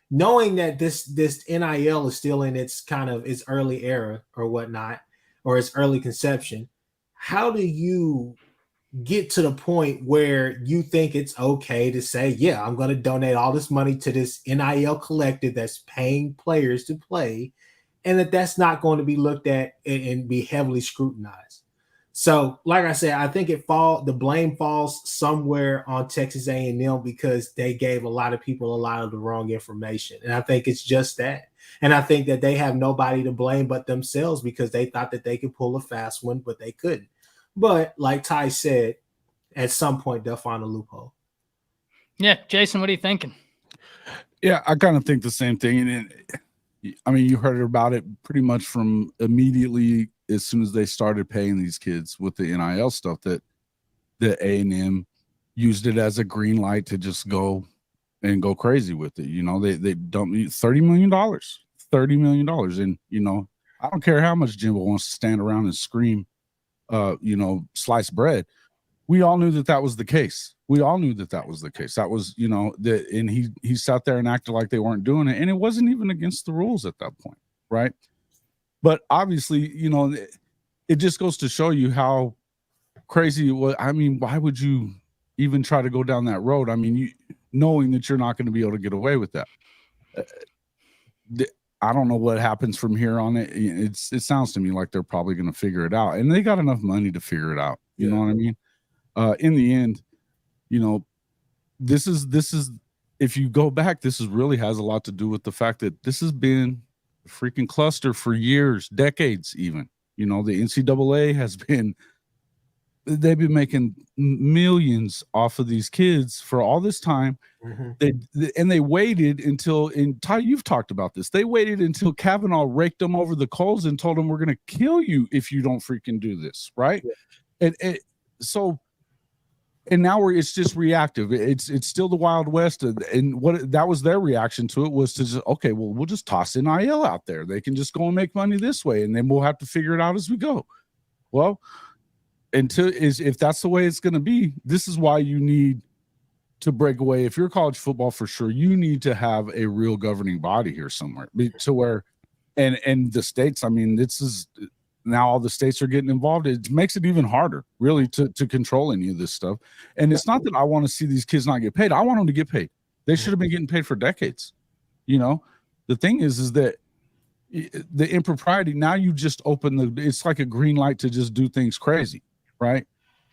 knowing that this NIL is still in its kind of its early era or whatnot, or its early conception, how do you get to the point where you think it's okay to say, yeah, I'm going to donate all this money to this NIL collective that's paying players to play, and that's not going to be looked at and be heavily scrutinized? So, like I said, I think the blame falls somewhere on Texas A&M because they gave a lot of people a lot of the wrong information. And I think it's just that. And I think that they have nobody to blame but themselves because they thought that they could pull a fast one, but they couldn't. But like Ty said, at some point they'll find a loophole. Yeah, Jason, what are you thinking? Yeah, I kind of think the same thing. And I mean, you heard about it pretty much from immediately as soon as they started paying these kids with the NIL stuff, that the A&M used it as a green light to just go crazy with it. You know, they dumped $30 million, and you know, I don't care how much Jimbo wants to stand around and scream, you know, slice bread. We all knew that was the case. That was, you know, and he sat there and acted like they weren't doing it, and it wasn't even against the rules at that point, right? But obviously, you know, it just goes to show you how crazy it was. I mean, why would you even try to go down that road? I mean, knowing that you're not going to be able to get away with that. I don't know what happens from here on. It sounds to me like they're probably going to figure it out, and they got enough money to figure it out. You know what I mean? In the end, you know, this is if you go back, really has a lot to do with the fact that this has been a freaking cluster for years, decades even. You know, the NCAA they've been making millions off of these kids for all this time. Mm-hmm. They waited until, and Ty, you've talked about this, they waited until Kavanaugh raked them over the coals and told them, we're going to kill you if you don't freaking do this, right? Yeah. And now it's just reactive. It's still the Wild West, and what that was their reaction to it was to just, okay, well, we'll just toss NIL out there. They can just go and make money this way, and then we'll have to figure it out as we go. Well, if that's the way it's going to be, this is why you need to break away. If you're college football, for sure, you need to have a real governing body here somewhere to where, and the states. I mean, this is. Now all the states are getting involved. It makes it even harder, really, to control any of this stuff. And it's not that I want to see these kids not get paid. I want them to get paid. They should have been getting paid for decades. You know, the thing is that the impropriety, now you just open it's like a green light to just do things crazy, right?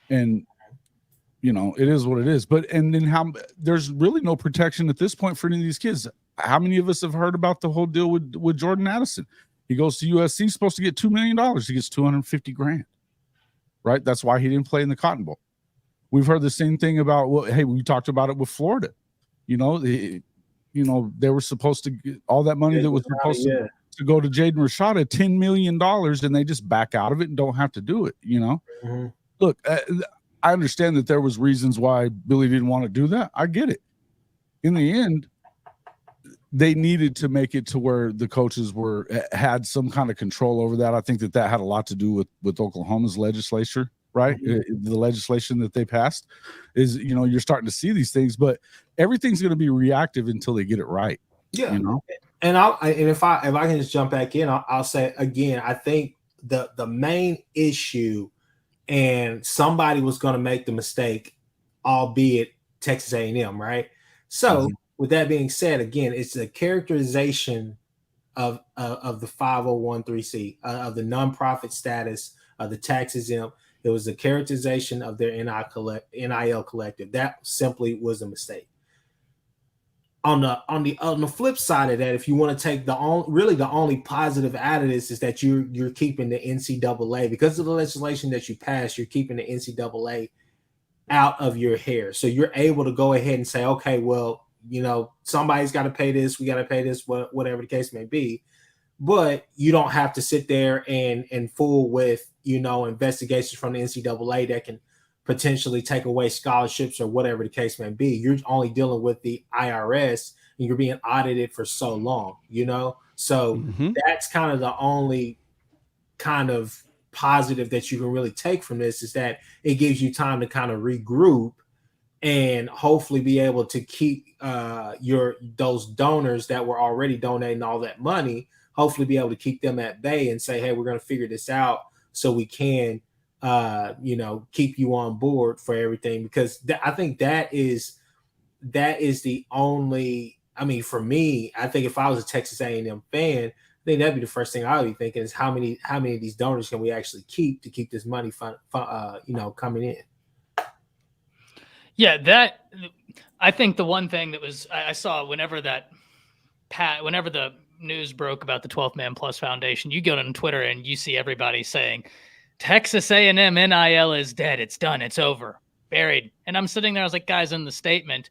And, you know, it is what it is. But, and then there's really no protection at this point for any of these kids. How many of us have heard about the whole deal with Jordan Addison? He goes to USC, supposed to get $2 million. He gets $250,000, right? That's why he didn't play in the Cotton Bowl. We've heard the same thing about, well, hey, we talked about it with Florida. You know, they were supposed to get all that money that was supposed to go to Jaden Rashada, $10 million, and they just back out of it and don't have to do it, you know? Mm-hmm. Look, I understand that there was reasons why Billy didn't want to do that. I get it. In the end, they needed to make it to where the coaches had some kind of control over that. I think that had a lot to do with Oklahoma's legislature, right? The legislation that they passed is, you're starting to see these things, but everything's going to be reactive until they get it right. Yeah. You know? And if I can just jump back in, I'll say again, I think the main issue, and somebody was going to make the mistake, albeit Texas A&M, right? So with that being said, again, it's a characterization of the 501(c)(3) of the nonprofit status of the tax exempt. It was a characterization of their NIL collective. That simply was a mistake. On the flip side of that, if you want to take the only positive out of this is that you're keeping the NCAA, because of the legislation that you passed, you're keeping the NCAA out of your hair. So you're able to go ahead and say, okay, well, somebody's got to pay this, we got to pay this, whatever the case may be. But you don't have to sit there and fool with, investigations from the NCAA that can potentially take away scholarships or whatever the case may be. You're only dealing with the IRS, and you're being audited for so long, So that's kind of the only kind of positive that you can really take from this, is that it gives you time to kind of regroup and hopefully be able to keep those donors that were already donating all that money, hopefully be able to keep them at bay and say, hey, we're going to figure this out so we can keep you on board for everything. Because I think that is the only, for me, I think if I was a Texas A&M fan, I think that'd be the first thing I would be thinking is how many of these donors can we actually keep to keep this money coming in. Yeah, I think the one thing that was I saw whenever the news broke about the 12th Man Plus Foundation, you go on Twitter and you see everybody saying Texas A&M NIL is dead, it's done, it's over, buried. And I'm sitting there, I was like, guys, in the statement,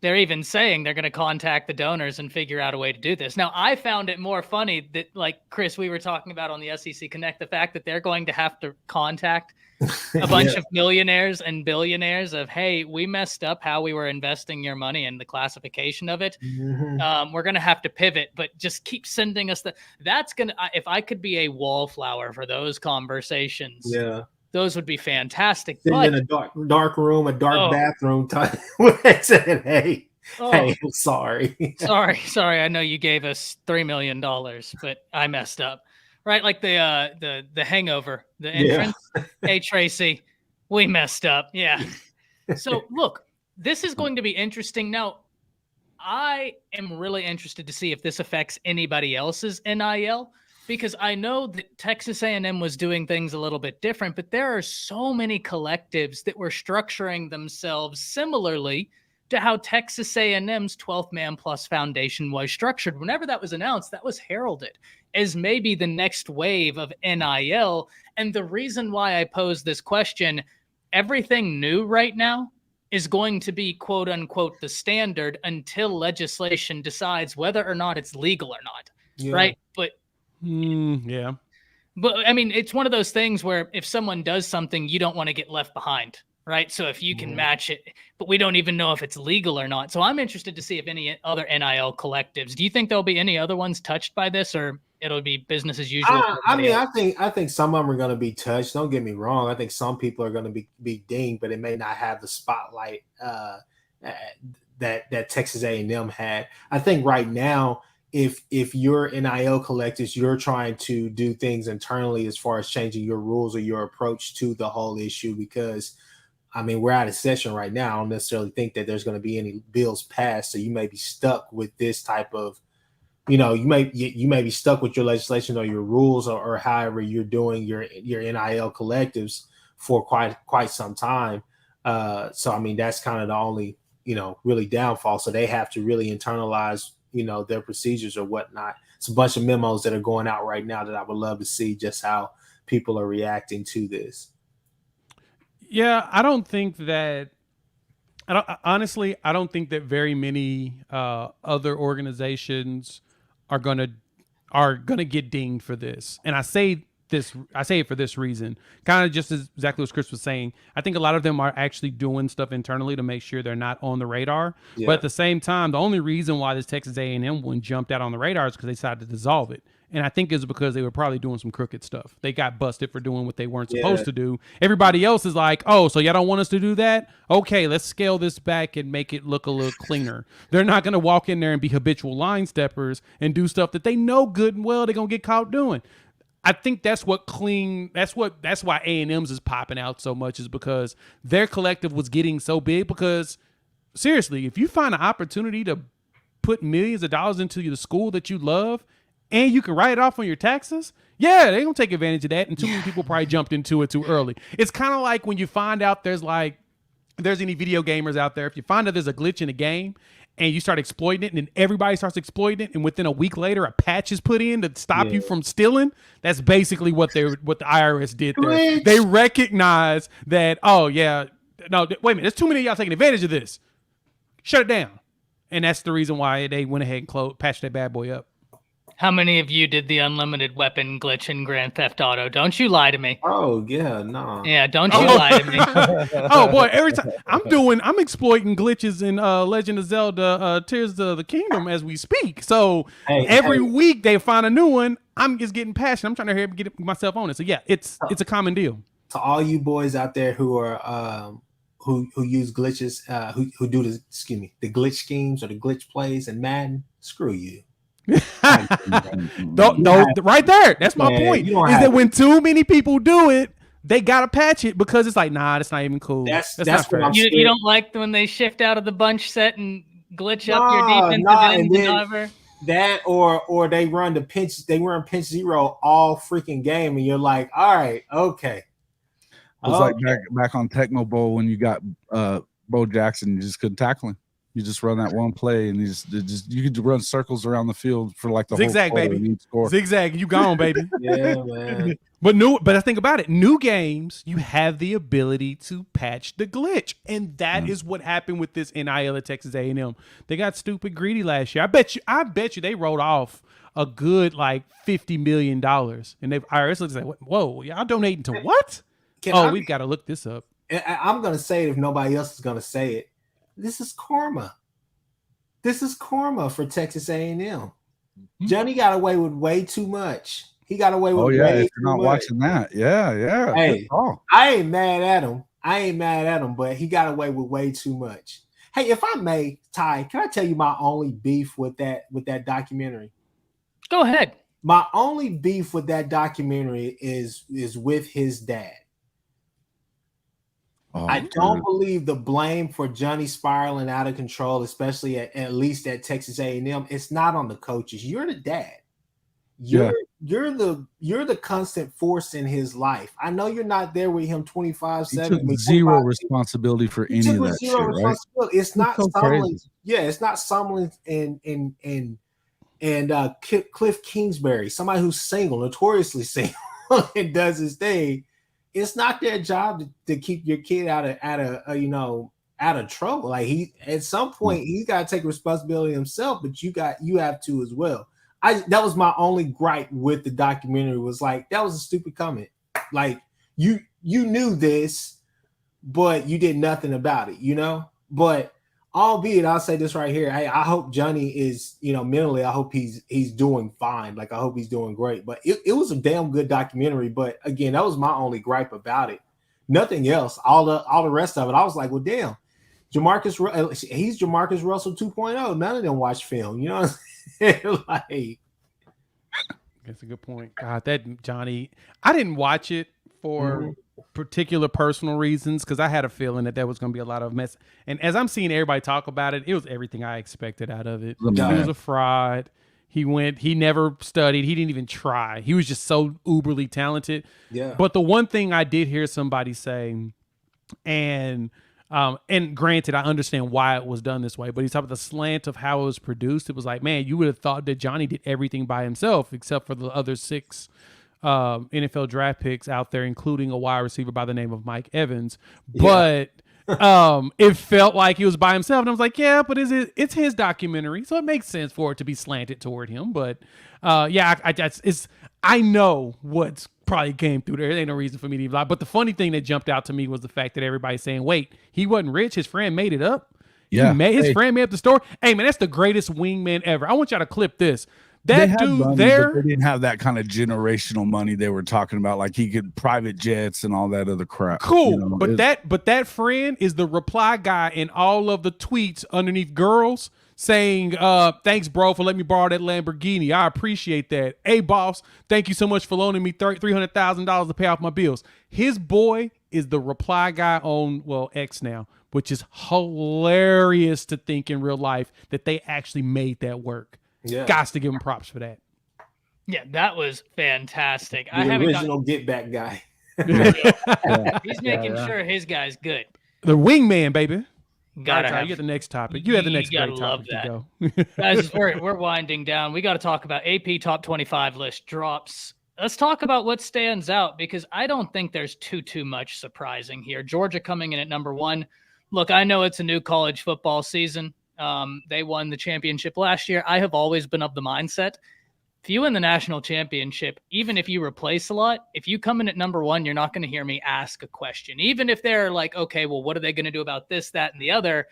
they're even saying they're going to contact the donors and figure out a way to do this. Now, I found it more funny that, like Chris, we were talking about on the SEC Connect, the fact that they're going to have to contact a bunch of millionaires and billionaires of, hey, we messed up how we were investing your money and the classification of it. We're going to have to pivot, but just keep sending us that's going to, if I could be a wallflower for those conversations, those would be fantastic. But in a dark room, a dark bathroom, saying, hey, I'm sorry. sorry. I know you gave us $3 million, but I messed up. Right, like the Hangover, the entrance. Hey, Tracy, we messed up. Yeah. So look, this is going to be interesting. Now, I am really interested to see if this affects anybody else's NIL, because I know that Texas A&M was doing things a little bit different, but there are so many collectives that were structuring themselves similarly to how Texas A&M's 12th Man Plus Foundation was structured. Whenever that was announced, that was heralded as maybe the next wave of NIL. And the reason why I pose this question, everything new right now is going to be quote unquote the standard until legislation decides whether or not it's legal or not. Right. But but it's one of those things where if someone does something, you don't want to get left behind. Right. So if you can match it, but we don't even know if it's legal or not. So I'm interested to see if any other NIL collectives, do you think there'll be any other ones touched by this, or it'll be business as usual? I think some of them are going to be touched. Don't get me wrong. I think some people are going to be dinged, but it may not have the spotlight that Texas A&M had. I think right now, if you're NIL collectives, you're trying to do things internally as far as changing your rules or your approach to the whole issue, because we're out of session right now. I don't necessarily think that there's going to be any bills passed. So you may be stuck with this type of, you may be stuck with your legislation or your rules or however you're doing your NIL collectives for quite some time. So, that's kind of the only, really downfall. So they have to really internalize, their procedures or whatnot. It's a bunch of memos that are going out right now that I would love to see just how people are reacting to this. Yeah, I don't think that very many other organizations are gonna get dinged for this. And I say it for this reason, kind of just as exactly what Chris was saying. I think a lot of them are actually doing stuff internally to make sure they're not on the radar. But at the same time, the only reason why this Texas A&M one jumped out on the radar is because they decided to dissolve it. And I think it's because they were probably doing some crooked stuff. They got busted for doing what they weren't supposed to do. Everybody else is like, oh, so y'all don't want us to do that? Okay, let's scale this back and make it look a little cleaner. They're not going to walk in there and be habitual line steppers and do stuff that they know good and well they're going to get caught doing. I think that's why A&M's is popping out so much, is because their collective was getting so big. Because seriously, if you find an opportunity to put millions of dollars into the school that you love, and you can write it off on your taxes, yeah, they're going to take advantage of that. And too many people probably jumped into it too early. It's kind of like when you find out there's any video gamers out there, if you find out there's a glitch in a game and you start exploiting it, and then everybody starts exploiting it, and within a week later a patch is put in to stop you from stealing, that's basically what the IRS did there. They recognize that, oh, yeah, no, wait a minute, there's too many of y'all taking advantage of this. Shut it down. And that's the reason why they went ahead and patched that bad boy up. How many of you did the unlimited weapon glitch in Grand Theft Auto? Don't you lie to me. Oh, yeah, no. Yeah, don't you lie to me. Oh, boy, every time I'm exploiting glitches in Legend of Zelda Tears of the Kingdom as we speak. So every week they find a new one. I'm just getting passionate. I'm trying to get myself on it. So, yeah, it's a common deal. To all you boys out there who are who use glitches, who do the glitch schemes or the glitch plays in Madden, screw you. No, right there. That's my point. Is that when too many people do it, they gotta patch it because it's like, nah, that's not even cool. That's not fair. You don't like when they shift out of the bunch set and glitch up your defensive end driver? That or they run pinch zero all freaking game, and you're like, all right, okay. It was like back on Techno Bowl when you got Bo Jackson, you just couldn't tackle him. You just run that one play, and you could run circles around the field for like the zigzag, whole baby. Zigzag, you gone, baby. Yeah, man. But I think about it. New games, you have the ability to patch the glitch, and that is what happened with this NIL at Texas A&M. They got stupid greedy last year. I bet you they wrote off a good like $50 million, and they've IRS looks like, whoa, y'all donating to what? We've got to look this up. I'm gonna say it if nobody else is gonna say it. This is karma. This is karma for Texas A&M. Mm-hmm. Johnny got away with way too much. He got away with way too much. If you're not watching that. Yeah. Hey, I ain't mad at him, but he got away with way too much. Hey, if I may, Ty, can I tell you my only beef with that documentary? Go ahead. My only beef with that documentary is with his dad. I don't believe the blame for Johnny spiraling out of control, especially at least at Texas A&M, it's not on the coaches. You're the dad. You're the constant force in his life. I know you're not there with him 24/7. He took zero responsibility for any of that shit, right? It's not Sumlin. Yeah, it's not Sumlin and Cliff Kingsbury, somebody who's single, notoriously single, and does his thing. It's not their job to keep your kid out of trouble. Like at some point he's got to take responsibility himself, but you have to as well. That was my only gripe with the documentary, was like, that was a stupid comment. Like you knew this, but you did nothing about it, But albeit, I'll say this right here. I hope Johnny is, mentally, I hope he's doing fine. Like, I hope he's doing great. But it was a damn good documentary. But again, that was my only gripe about it. Nothing else. All the rest of it, I was like, well, damn. He's Jamarcus Russell 2.0. None of them watch film. You know what I'm saying? Like, that's a good point. God, that Johnny, I didn't watch it for particular personal reasons, because I had a feeling that there was going to be a lot of mess. And as I'm seeing everybody talk about it, it was everything I expected out of it. He was a fraud. He never studied. He didn't even try. He was just so uberly talented. Yeah. But the one thing I did hear somebody say, and granted, I understand why it was done this way, but he's talking about the slant of how it was produced. It was like, man, you would have thought that Johnny did everything by himself, except for the other 6 NFL draft picks out there, including a wide receiver by the name of Mike Evans. But it felt like he was by himself, and I was like, yeah, but it's his documentary, so it makes sense for it to be slanted toward him. But I know what's probably came through there. There ain't no reason for me to even lie. But the funny thing that jumped out to me was the fact that everybody's saying, wait, he wasn't rich, his friend made it up. His friend made up the story. Hey man, that's the greatest wingman ever. I want y'all to clip this. That had dude money, there, but they didn't have that kind of generational money they were talking about. Like he could private jets and all that other crap. cool. You know, But that friend is the reply guy in all of the tweets underneath girls saying, thanks, bro, for letting me borrow that Lamborghini. I appreciate that. Hey, boss, thank you so much for loaning me $300,000 to pay off my bills. His boy is the reply guy on, well, X now, which is hilarious to think in real life that they actually made that work. Yeah. Gots to give him props for that. Yeah, that was fantastic. The original get back guy. He's making sure his guy's good. The wingman, baby. Gotta Right, have. you get the next topic. You have the next gotta great love topic to that. go. Guys, we're winding down. We got to talk about AP top 25 list drops. Let's talk about what stands out, because I don't think there's too much surprising here. Georgia coming in at number 1. Look, I know it's a new college football season. They won the championship last year. I have always been of the mindset, if you win the national championship, even if you replace a lot, if you come in at number 1, you're not going to hear me ask a question. Even if they're like, okay, well, what are they going to do about this, that, and the other?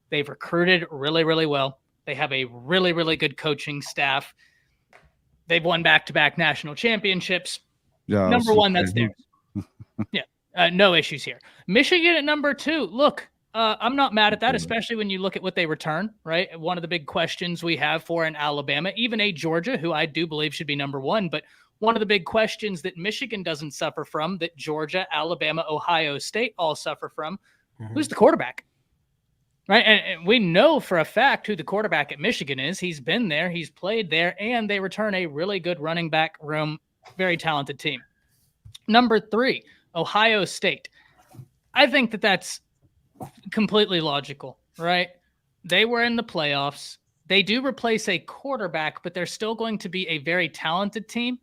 They've recruited really, really well. They have a really, really good coaching staff. They've won back-to-back national championships. Yeah, number 1, that's theirs. Yeah, no issues here. Michigan at number 2. Look, I'm not mad at that, especially when you look at what they return, right? One of the big questions we have for an Alabama, even a Georgia, who I do believe should be number 1, but one of the big questions that Michigan doesn't suffer from, that Georgia, Alabama, Ohio State all suffer from, who's the quarterback? Right? And we know for a fact who the quarterback at Michigan is. He's been there, he's played there, and they return a really good running back room, very talented team. Number 3, Ohio State. I think that's completely logical, right? They were in the playoffs. They do replace a quarterback, but they're still going to be a very talented team.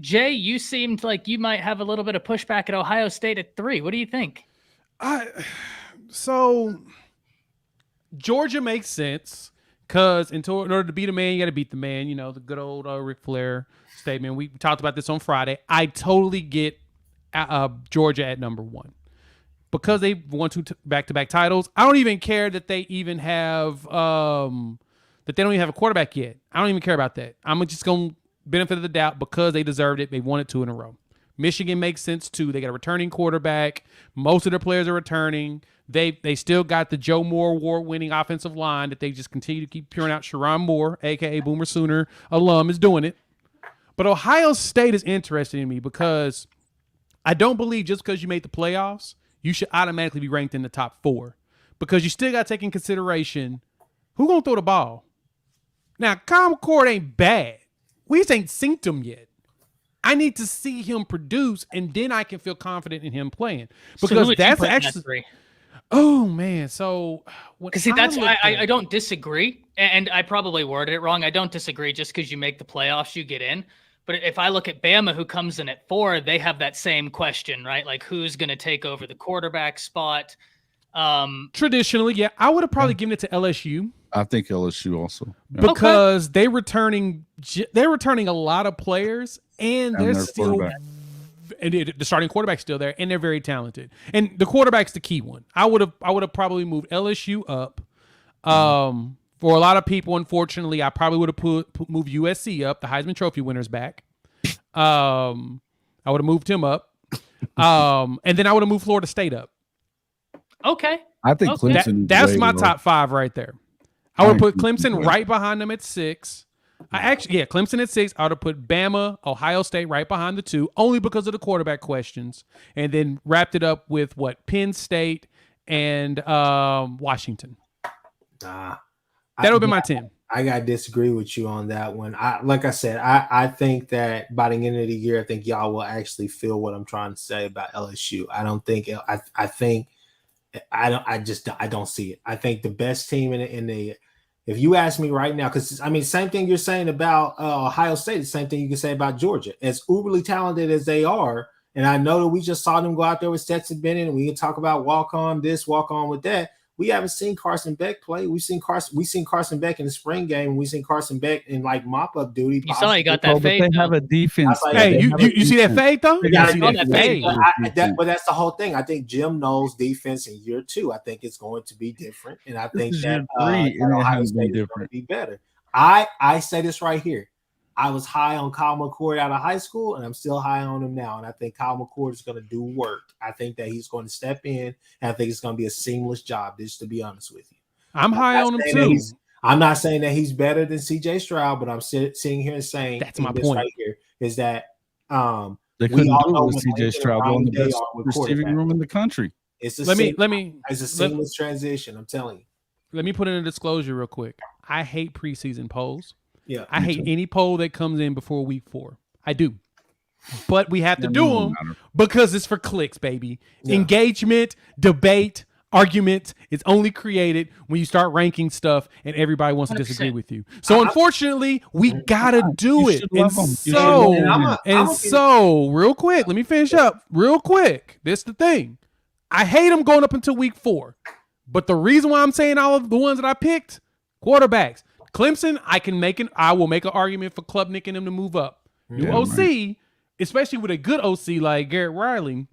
Jay, you seemed like you might have a little bit of pushback at Ohio State at 3. What do you think? So Georgia makes sense because in order to beat a man, you got to beat the man. You know, the good old Ric Flair statement. We talked about this on Friday. I totally get Georgia at number 1. Because they won 2 back-to-back titles. I don't even care that they even have that they don't even have a quarterback yet. I don't even care about that. I'm just going to benefit of the doubt because they deserved it. They won it 2 in a row. Michigan makes sense too. They got a returning quarterback. Most of their players are returning. They still got the Joe Moore award-winning offensive line that they just continue to keep pouring out. Sharon Moore, a.k.a. Boomer Sooner alum, is doing it. But Ohio State is interesting to me because I don't believe just because you made the playoffs, you should automatically be ranked in the top 4 because you still got to take in consideration who going to throw the ball. Now, Kyle McCord ain't bad. We just ain't synced him yet. I need to see him produce, and then I can feel confident in him playing. Because so that's actually... Oh, man. So... Because see, that's why I don't disagree, and I probably worded it wrong. I don't disagree just because you make the playoffs, you get in. But if I look at Bama, who comes in at 4, they have that same question, right? Like, who's going to take over the quarterback spot? Traditionally, yeah. I would have probably given it to LSU. I think LSU also. Yeah. Because they're returning a lot of players, and they're still... And the starting quarterback's still there, and they're very talented. And the quarterback's the key one. I would have probably moved LSU up. For a lot of people, unfortunately, I probably would have moved USC up, the Heisman Trophy winners back. I would have moved him up. And then I would have moved Florida State up. Okay. I think Clemson. That's my top 5 right there. I would put Clemson right behind them at 6. Clemson at 6. I would have put Bama, Ohio State right behind the 2, only because of the quarterback questions. And then wrapped it up with Penn State and Washington. That would be my 10. I got to disagree with you on that one. Like I said, I think that by the end of the year, I think y'all will actually feel what I'm trying to say about LSU. I don't think I don't see it. I think the best team in the if you ask me right now, because I mean, same thing you're saying about Ohio State, the same thing you can say about Georgia. As uberly talented as they are, and I know that we just saw them go out there with Stetson Bennett, and we can talk about walk on this, walk on with that. We haven't seen Carson Beck play. We've seen Carson Beck in the spring game. We've seen Carson Beck in like mop-up duty. You saw he got that fade. They have a defense. Hey, you see that fade though? You see that fade. But that's the whole thing. I think Jim knows defense in year 2. I think it's going to be different, and I think that Ohio State is going to be better. I say this right here. I was high on Kyle McCord out of high school, and I'm still high on him now. And I think Kyle McCord is going to do work. I think that he's going to step in, and I think it's going to be a seamless job, just to be honest with you. I'm high on him too. I'm not saying that he's better than CJ Stroud, but I'm sitting here and saying that's my point right here is that they couldn't do it with CJ Stroud on the best receiving room in the country. It's let me it's a seamless transition. I'm telling you. Let me put in a disclosure real quick. I hate preseason polls. Yeah, I hate any poll that comes in before week 4. I do. But we have to do them because it's for clicks, baby. Yeah. Engagement, debate, argument is only created when you start ranking stuff and everybody wants 100%. To disagree with you. So unfortunately, we gotta do it. And so, real quick, let me finish up real quick. This is the thing. I hate them going up until week 4. But the reason why I'm saying all of the ones that I picked, quarterbacks. Clemson, I will make an argument for Klubnik and them to move up. New OC, right. Especially with a good OC like Garrett Riley,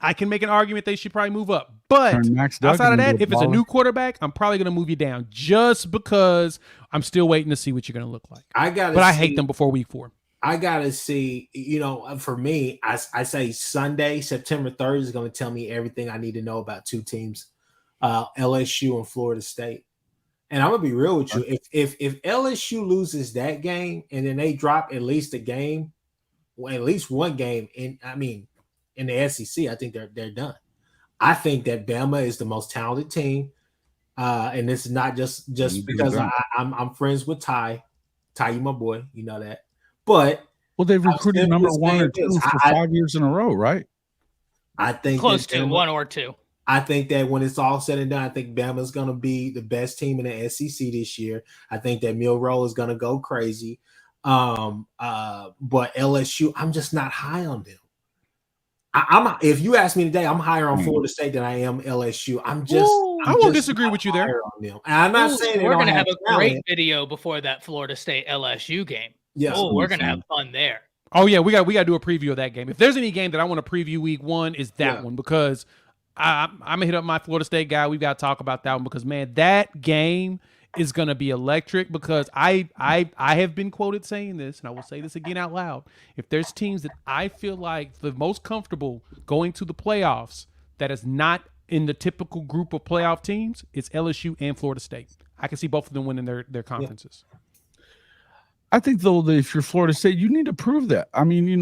I can make an argument they should probably move up. But outside of that, if it's a new quarterback, I'm probably going to move you down just because I'm still waiting to see what you're going to look like. I hate them before week 4. I got to see, for me, I say Sunday, September 3rd is going to tell me everything I need to know about 2 teams, LSU and Florida State. And I'm gonna be real with you. If LSU loses that game and then they drop at least a game, at least one game in the SEC, I think they're done. I think that Bama is the most talented team, and this is not just because I'm friends with Ty. Ty, you my boy, you know that. But they've recruited number 1 or 2 for 5 years in a row, right? I think close to 1 or 2. I think that when it's all said and done, I think Bama's going to be the best team in the SEC this year. I think that Milroe is going to go crazy. But LSU, I'm just not high on them. If you ask me today, I'm higher on Florida State than I am LSU. I won't disagree with you there. And I'm not saying we're going to have a great video before that Florida State LSU game. Yes. We're going to have fun there. Oh yeah, we got to do a preview of that game. If there's any game that I want to preview week 1, is that one because I'm gonna hit up my Florida State guy. We've got to talk about that one because man, that game is gonna be electric. Because I have been quoted saying this, and I will say this again out loud. If there's teams that I feel like the most comfortable going to the playoffs that is not in the typical group of playoff teams, it's LSU and Florida State. I can see both of them winning their conferences. Yeah. I think though that if you're Florida State, you need to prove that. I mean, they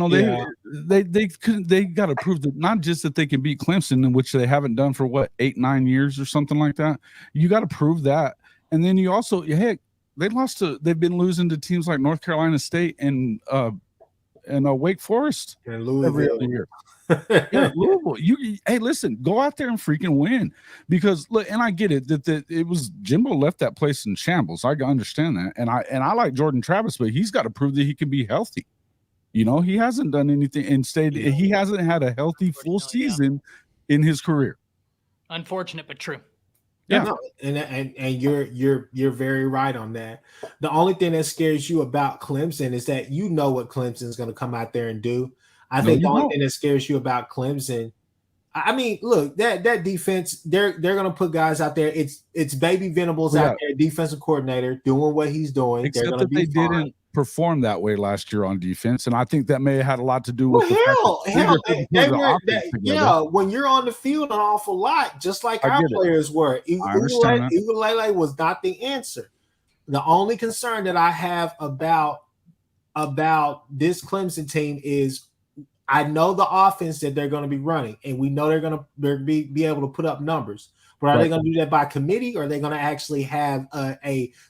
got to prove that not just that they can beat Clemson, in which they haven't done for 8-9 years or something like that. You got to prove that, and then you also they've been losing to teams like North Carolina State and Wake Forest every other year. Yeah, Louisville. Listen, go out there and freaking win because look, and I get it that it was Jimbo left that place in shambles. I understand that, and I like Jordan Travis, but he's got to prove that he can be healthy. He hasn't done anything. Instead, he hasn't had a healthy full season in his career. Unfortunate, but true. Yeah, no, and you're very right on that. The only thing that scares you about Clemson is that what Clemson is going to come out there and do. I think the only thing that scares you about Clemson, I mean, look, that defense, they're gonna put guys out there. It's Baby Venables out there, defensive coordinator, doing what he's doing. Except that they didn't perform that way last year on defense, and I think that may have had a lot to do with when you're on the field an awful lot, just like our players were. Ugalele was not the answer. The only concern that I have about this Clemson team is I know the offense that they're going to be running, and we know they're going to be able to put up numbers. But are they going to do that by committee, or are they going to actually have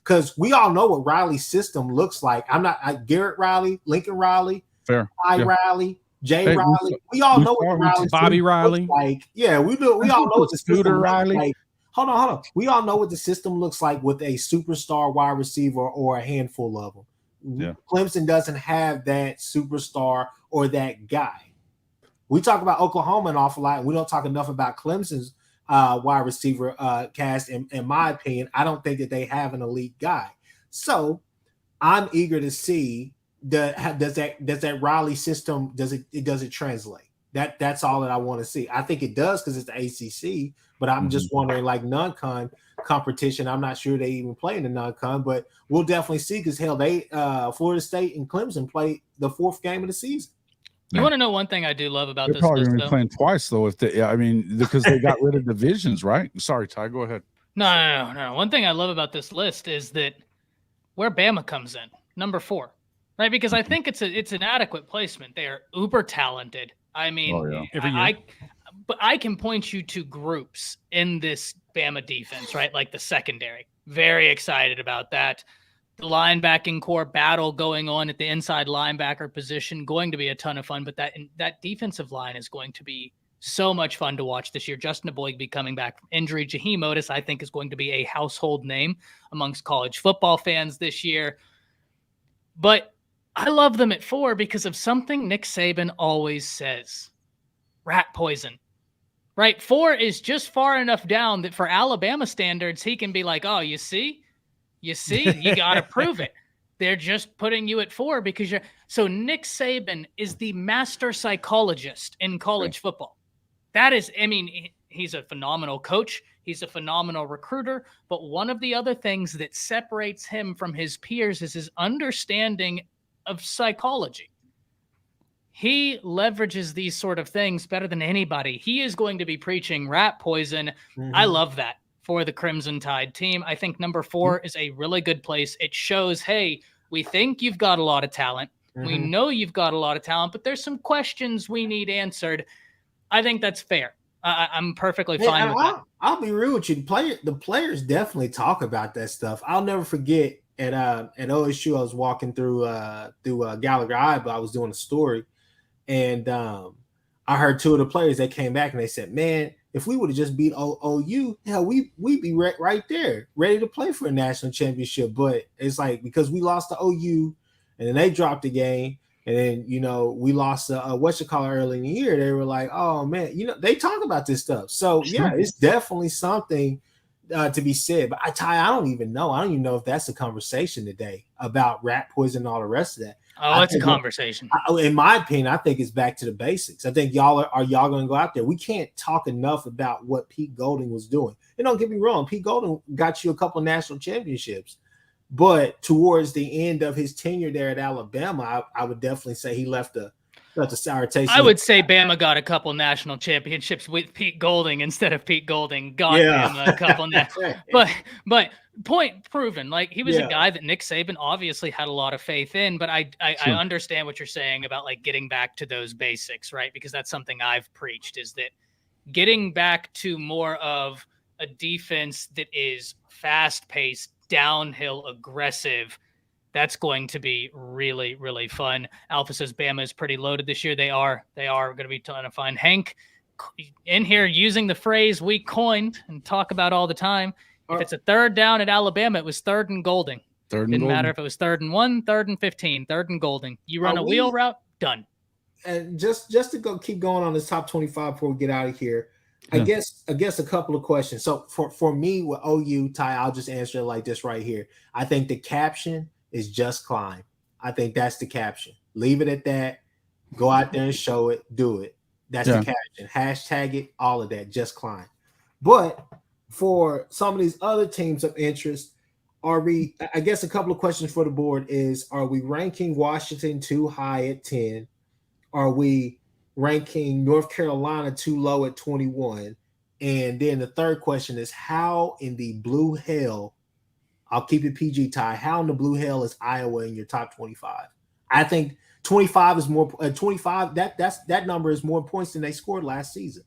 because we all know what Riley's system looks like. Garrett Riley, Lincoln Riley, Riley, Jay Riley. We all know what Riley's Bobby Riley looks like. Yeah, we do. We all know what the system Riley. Like. Hold on. We all know what the system looks like with a superstar wide receiver or a handful of them. Yeah. Clemson doesn't have that superstar or that guy. We talk about Oklahoma an awful lot, and we don't talk enough about Clemson's wide receiver cast. In my opinion, I don't think that they have an elite guy. So I'm eager to see does that Riley system does it translate? That's all that I want to see. I think it does because it's the ACC, but I'm just wondering, like non-con, competition. I'm not sure they even play in the non-con, but we'll definitely see because hell, they Florida State and Clemson play the 4th game of the season. You want to know one thing I do love about They're this probably list, going to be though? playing twice, though. If they, I mean, because they got rid of divisions, right? Sorry, Ty, go ahead. No. One thing I love about this list is that where Bama comes in, number 4, right? Because I think it's an adequate placement. They are uber talented. I mean, Every year. But I can point you to groups in this Bama defense, right? Like the secondary. Very excited about that. The linebacking core battle going on at the inside linebacker position, going to be a ton of fun. But that defensive line is going to be so much fun to watch this year. Justin Eboigbe coming back from injury. Jaheim Otis, I think, is going to be a household name amongst college football fans this year. But I love them at 4 because of something Nick Saban always says. Rat poison. Right? 4 is just far enough down that for Alabama standards, he can be like, oh, you see, you got to prove it. They're just putting you at 4 because you're. So Nick Saban is the master psychologist in college football. That is, I mean, he's a phenomenal coach. He's a phenomenal recruiter. But one of the other things that separates him from his peers is his understanding of psychology. He leverages these sort of things better than anybody. He is going to be preaching rat poison. Mm-hmm. I love that for the Crimson Tide team. I think number 4 is a really good place. It shows, hey, we think you've got a lot of talent. Mm-hmm. We know you've got a lot of talent, but there's some questions we need answered. I think that's fair. I'm perfectly fine with that. I'll be real with you. The players definitely talk about that stuff. I'll never forget at OSU, I was walking through Gallagher Iba. I was doing a story. And I heard 2 of the players, they came back and they said, man, if we would have just beat OU, hell, we'd be right there, ready to play for a national championship. But it's like because we lost to OU and then they dropped the game. And then, we lost early in the year. They were like, oh, man, they talk about this stuff. So, yeah, it's definitely something to be said. But I don't even know. I don't even know if that's a conversation today about rat poison and all the rest of that. Oh, it's a conversation. In my opinion, I think it's back to the basics. I think y'all going to go out there. We can't talk enough about what Pete Golding was doing. And don't get me wrong, Pete Golding got you a couple of national championships. But towards the end of his tenure there at Alabama, I would definitely say he left a sour taste. I would say Bama got a couple national championships with Pete Golding instead of Pete Golding got Bama a couple. But point proven. Like he was a guy that Nick Saban obviously had a lot of faith in. But I understand what you're saying about like getting back to those basics, right? Because that's something I've preached is that getting back to more of a defense that is fast-paced, downhill, aggressive. That's going to be really, really fun. Alpha says Bama is pretty loaded this year. They are going to be a ton of fun. Hank in here using the phrase we coined and talk about all the time. If it's a 3rd down at Alabama, it was 3rd and Golding. Didn't matter if it was 3rd and 1, 3rd and 15, 3rd and Golding. You run a wheel route, done. And just to keep going on this top 25 before we get out of here, I guess a couple of questions. So for me with OU, Ty, I'll just answer it like this right here. I think the caption is just climb. I think that's the caption. Leave it at that. Go out there and show it. Do it. That's the caption. Hashtag it. All of that. Just climb. But for some of these other teams of interest, I guess a couple of questions for the board is, are we ranking Washington too high at 10? Are we ranking North Carolina too low at 21? And then the third question is, how in the blue hell, I'll keep it PG, Ty, how in the blue hell is Iowa in your top 25? I think 25 is more 25. That number is more points than they scored last season.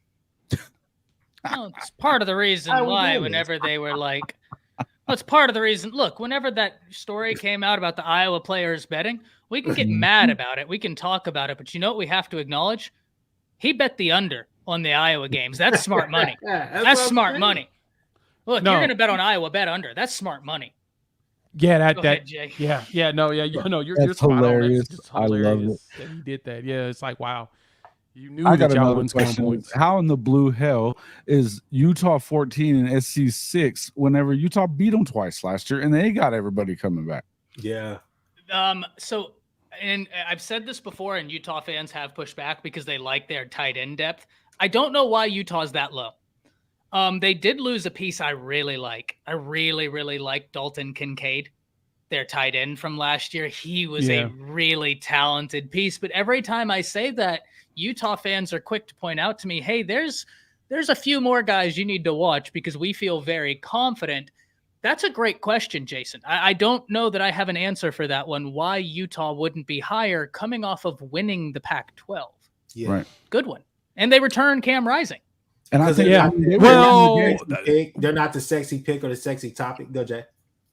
Well, it's part of the reason why whenever they were like, it's part of the reason. Look, whenever that story came out about the Iowa players betting, we can get mad about it. We can talk about it. But you know what we have to acknowledge? He bet the under on the Iowa games. That's smart money. That's smart money. Look, you're going to bet on Iowa, bet under. That's smart money. Yeah, Go ahead, Jay. you're That's spot hilarious. on. That's I love it. that he did that. Yeah, it's like, wow. You knew I that got y'all another wouldn't score question. points. How in the blue hell is Utah 14 and SC 6 whenever Utah beat them twice last year and they got everybody coming back? Yeah. So, and I've said this before, and Utah fans have pushed back because they like their tight end depth. I don't know why Utah's that low. They did lose a piece I really like. I really, really like Dalton Kincaid, their tight end from last year. He was a really talented piece. But every time I say that, Utah fans are quick to point out to me, hey, there's a few more guys you need to watch because we feel very confident. That's a great question, Jason. I don't know that I have an answer for that one, why Utah wouldn't be higher coming off of winning the Pac-12. Yeah. Right. Good one. And they return Cam Rising. And I think, they're not the sexy pick or the sexy topic. Go, Jay.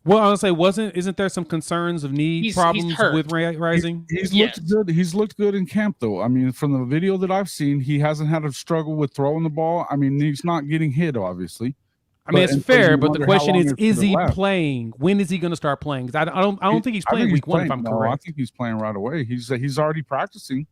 Well, I was gonna say, isn't there some concerns of knee problems with Rising? He's looked good. He's looked good in camp, though. I mean, from the video that I've seen, he hasn't had a struggle with throwing the ball. I mean, he's not getting hit, obviously. I mean, it's fair, but the question is he playing? When is he going to start playing? Because I don't think he's playing week one. If I'm correct, I think he's playing right away. He's already practicing.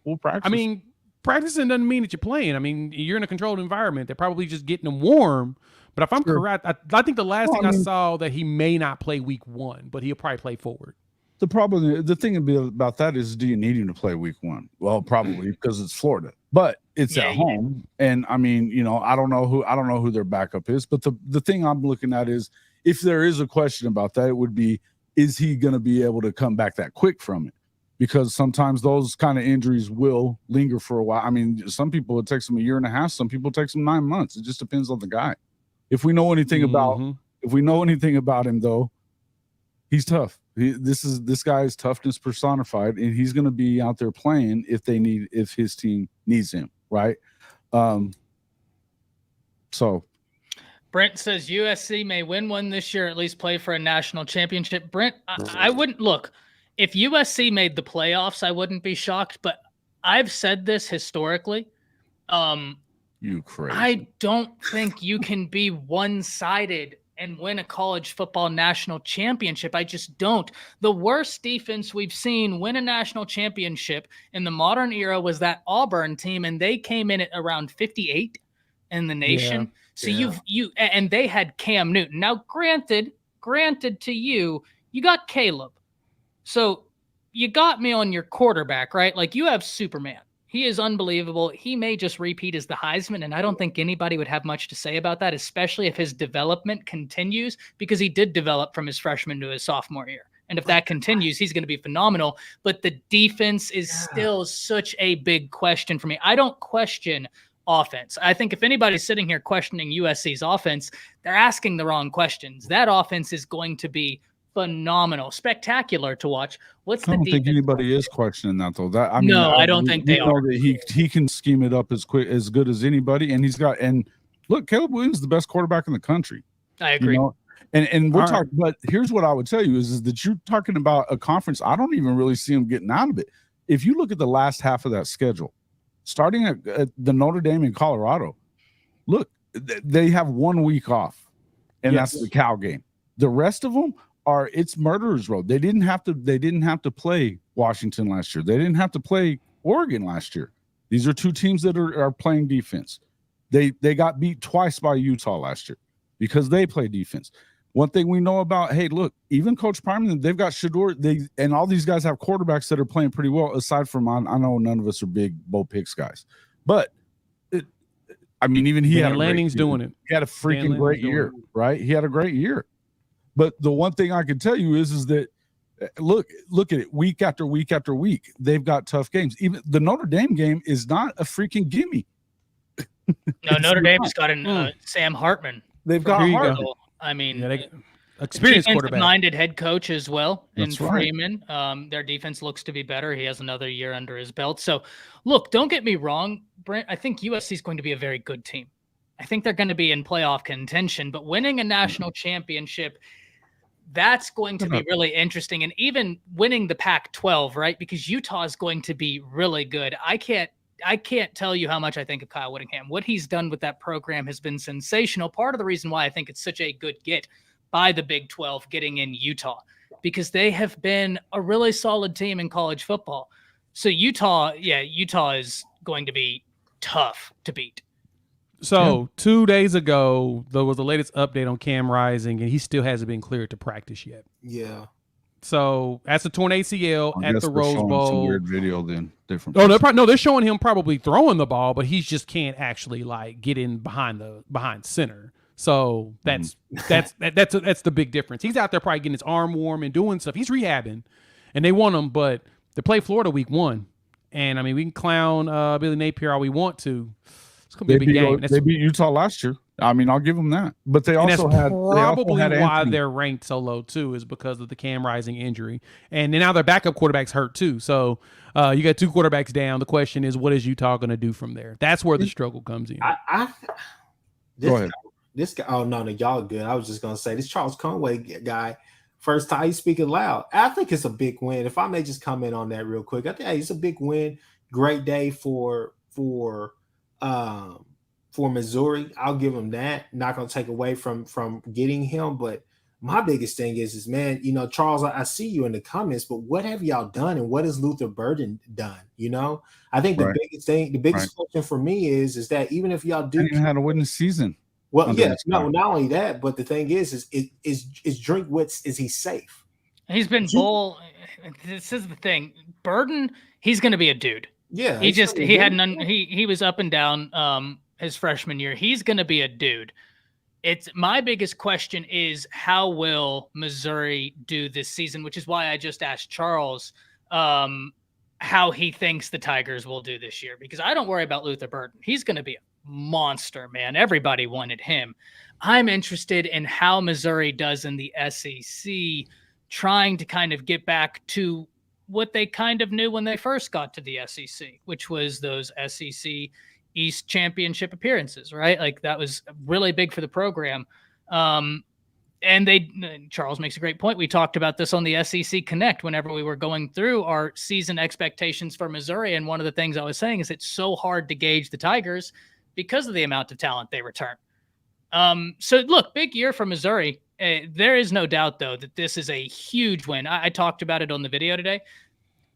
Full practice. I mean, practicing doesn't mean that you're playing. I mean, you're in a controlled environment. They're probably just getting him warm. But if I'm correct, I think the last thing I saw that he may not play week one, but he'll probably play forward. The thing about that is, do you need him to play week one? Well, probably because it's Florida, but it's at home. And I mean, you know, I don't know who their backup is, but the thing I'm looking at is, if there is a question about that, it would be, is he going to be able to come back that quick from it? Because sometimes those kind of injuries will linger for a while. I mean, some people, it takes them a year and a half. Some people it takes them 9 months. It just depends on the guy. If we know anything about him, though, he's tough. This guy is toughness personified, and he's going to be out there playing if his team needs him, right? So Brent says USC may win one this year, at least play for a national championship. Brent, I wouldn't look. If USC made the playoffs, I wouldn't be shocked, but I've said this historically. You crazy. I don't think you can be one-sided and win a college football national championship. I just don't. The worst defense we've seen win a national championship in the modern era was that Auburn team, and they came in at around 58 in the nation. So and they had Cam Newton. Now, granted to you got Caleb. So you got me on your quarterback, right? Like, you have Superman. He is unbelievable. He may just repeat as the Heisman, and I don't think anybody would have much to say about that, especially if his development continues, because he did develop from his freshman to his sophomore year. And if that continues, he's going to be phenomenal. But the defense is still such a big question for me. I don't question offense. I think if anybody's sitting here questioning USC's offense, they're asking the wrong questions. That offense is going to be phenomenal, spectacular to watch. I don't think anybody is questioning that, though. I don't think they are. That he can scheme it up as good as anybody, and look, Caleb Williams is the best quarterback in the country. I agree. You know? And we're talking, but here's what I would tell you is that you're talking about a conference. I don't even really see them getting out of it. If you look at the last half of that schedule, starting at the Notre Dame in Colorado, look, they have 1 week off, and that's the Cal game. The rest of them it's murderer's row. They didn't have to play Washington last year. They didn't have to play Oregon last year. These are two teams that are playing defense. They got beat twice by Utah last year because they play defense. One thing we know about, hey, look, even Coach Primer, they've got Shador, and all these guys have quarterbacks that are playing pretty well, aside from, I know none of us are big Bo Picks guys. But, even he had Lanning's doing it. He had a freaking great year, right? He had a great year. But the one thing I can tell you is that, look at it, week after week after week, they've got tough games. Even the Notre Dame game is not a freaking gimme. No, Notre Dame's got Sam Hartman. They've got Hartman. Experienced quarterback-minded head coach as well. That's in Freeman. Their defense looks to be better. He has another year under his belt. So, look, don't get me wrong, Brent. I think USC is going to be a very good team. I think they're going to be in playoff contention. But winning a national championship, that's going to be really interesting. And even winning the Pac-12, right? Because Utah is going to be really good. I can't tell you how much I think of Kyle Whittingham. What he's done with that program has been sensational. Part of the reason why I think it's such a good get by the Big 12 getting in Utah, because they have been a really solid team in college football. So Utah is going to be tough to beat. So 2 days ago, there was the latest update on Cam Rising, and he still hasn't been cleared to practice yet. Yeah. So that's a torn ACL I at guess the they're Rose showing Bowl. some weird video then. Different. Oh, they're showing him probably throwing the ball, but he just can't actually like get in behind center. So that's the big difference. He's out there probably getting his arm warm and doing stuff. He's rehabbing, and they want him, but they play Florida week 1, and I mean we can clown Billy Napier all we want to. It's gonna be a big game. They beat Utah last year. I mean, I'll give them that. But they also that's had probably why Anthony. they're ranked so low too, is because of the Cam Rising injury, and then now their backup quarterback's hurt too. So you got 2 quarterbacks down. The question is, what is Utah going to do from there? That's where the struggle comes in. Go ahead. This guy, oh no, y'all good. I was just gonna say this Charles Conway guy, first time he's speaking loud. I think it's a big win. If I may just comment on that real quick, I think it's a big win. Great day for Missouri. I'll give him that. Not gonna take away from getting him, but my biggest thing is man, you know, Charles, I see you in the comments, but what have y'all done and what has Luther Burden done? You know, I think the biggest thing, the biggest question for me is that even if y'all do, even had a winning season. Well, yeah, no, not only that, but the thing is Drinkwitz, is he safe? He's been bull. This is the thing. Burden, he's going to be a dude. Yeah, he was up and down his freshman year. He's going to be a dude. It's my biggest question is how will Missouri do this season, which is why I just asked Charles how he thinks the Tigers will do this year, because I don't worry about Luther Burden. He's going to be a monster, man. Everybody wanted him. I'm interested in how Missouri does in the SEC, trying to kind of get back to what they kind of knew when they first got to the SEC, which was those SEC East championship appearances, right? Like that was really big for the program. And Charles makes a great point. We talked about this on the SEC Connect whenever we were going through our season expectations for Missouri. And one of the things I was saying is it's so hard to gauge the Tigers because of the amount of talent they return. So look, big year for Missouri. There is no doubt, though, that this is a huge win. I talked about it on the video today.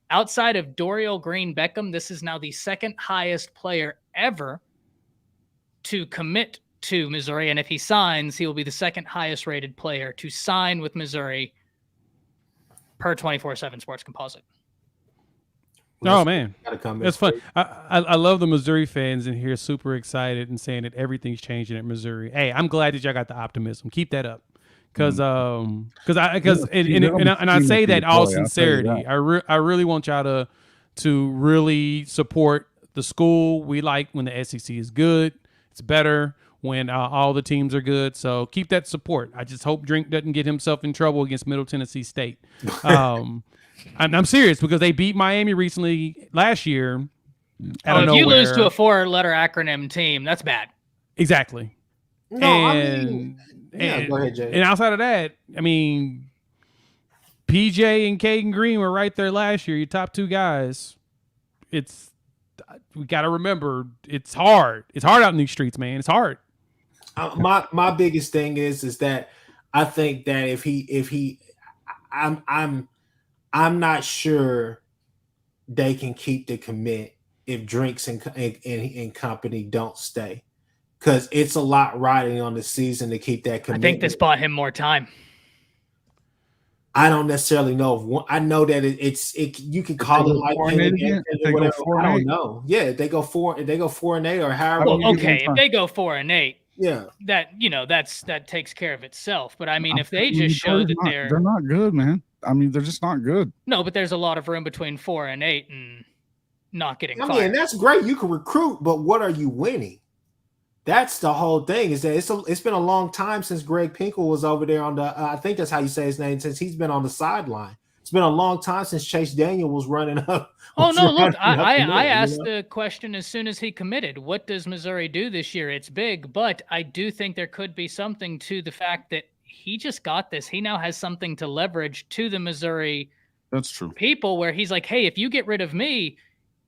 Outside of Dorial Green Beckham, this is now the second highest player ever to commit to Missouri. And if he signs, he will be the second highest rated player to sign with Missouri per 24/7 Sports Composite. Oh man, that's fun. I love the Missouri fans in here, super excited and saying that everything's changing at Missouri. Hey, I'm glad that y'all got the optimism. Keep that up, because I say that all sincerity. I really want y'all to really support the school. We like when the SEC is good. It's better when all the teams are good. So keep that support. I just hope Drink doesn't get himself in trouble against Middle Tennessee State. I'm serious, because they beat Miami recently last year. If you lose to a 4-letter acronym team, that's bad. Exactly. No, and go ahead, Jay. And outside of that, I mean, PJ and Caden Green were right there last year. Your top 2 guys. We got to remember, it's hard. It's hard out in these streets, man. It's hard. My biggest thing is that I think that if he, I'm not sure they can keep the commit if Drinks and company don't stay, because it's a lot riding on the season to keep that commit. I think this bought him more time. I don't necessarily know. I know that you can call it like whatever. I don't know. Yeah, if they go 4-8 or however. Well, okay, if they go 4-8, yeah, that takes care of itself. But I mean, if they just show that they're not good, man. I mean, they're just not good. No, but there's a lot of room between 4 and 8 and not getting fired. I mean, that's great. You can recruit, but what are you winning? That's the whole thing. Is that it's been a long time since Greg Pinkel was over there on the. I think that's how you say his name. Since he's been on the sideline, it's been a long time since Chase Daniel was running up. Oh no! Look, I asked the question as soon as he committed. What does Missouri do this year? It's big, but I do think there could be something to the fact that he just got this. He now has something to leverage to the Missouri. That's true. People where he's like, hey, if you get rid of me,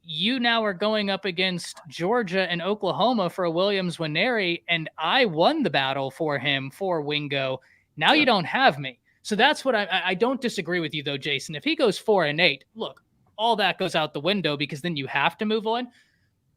you now are going up against Georgia and Oklahoma for a Williams Nwaneri, and I won the battle for him for Wingo. Now you don't have me. So that's what I don't disagree with you, though, Jason. If he goes 4-8, look, all that goes out the window, because then you have to move on.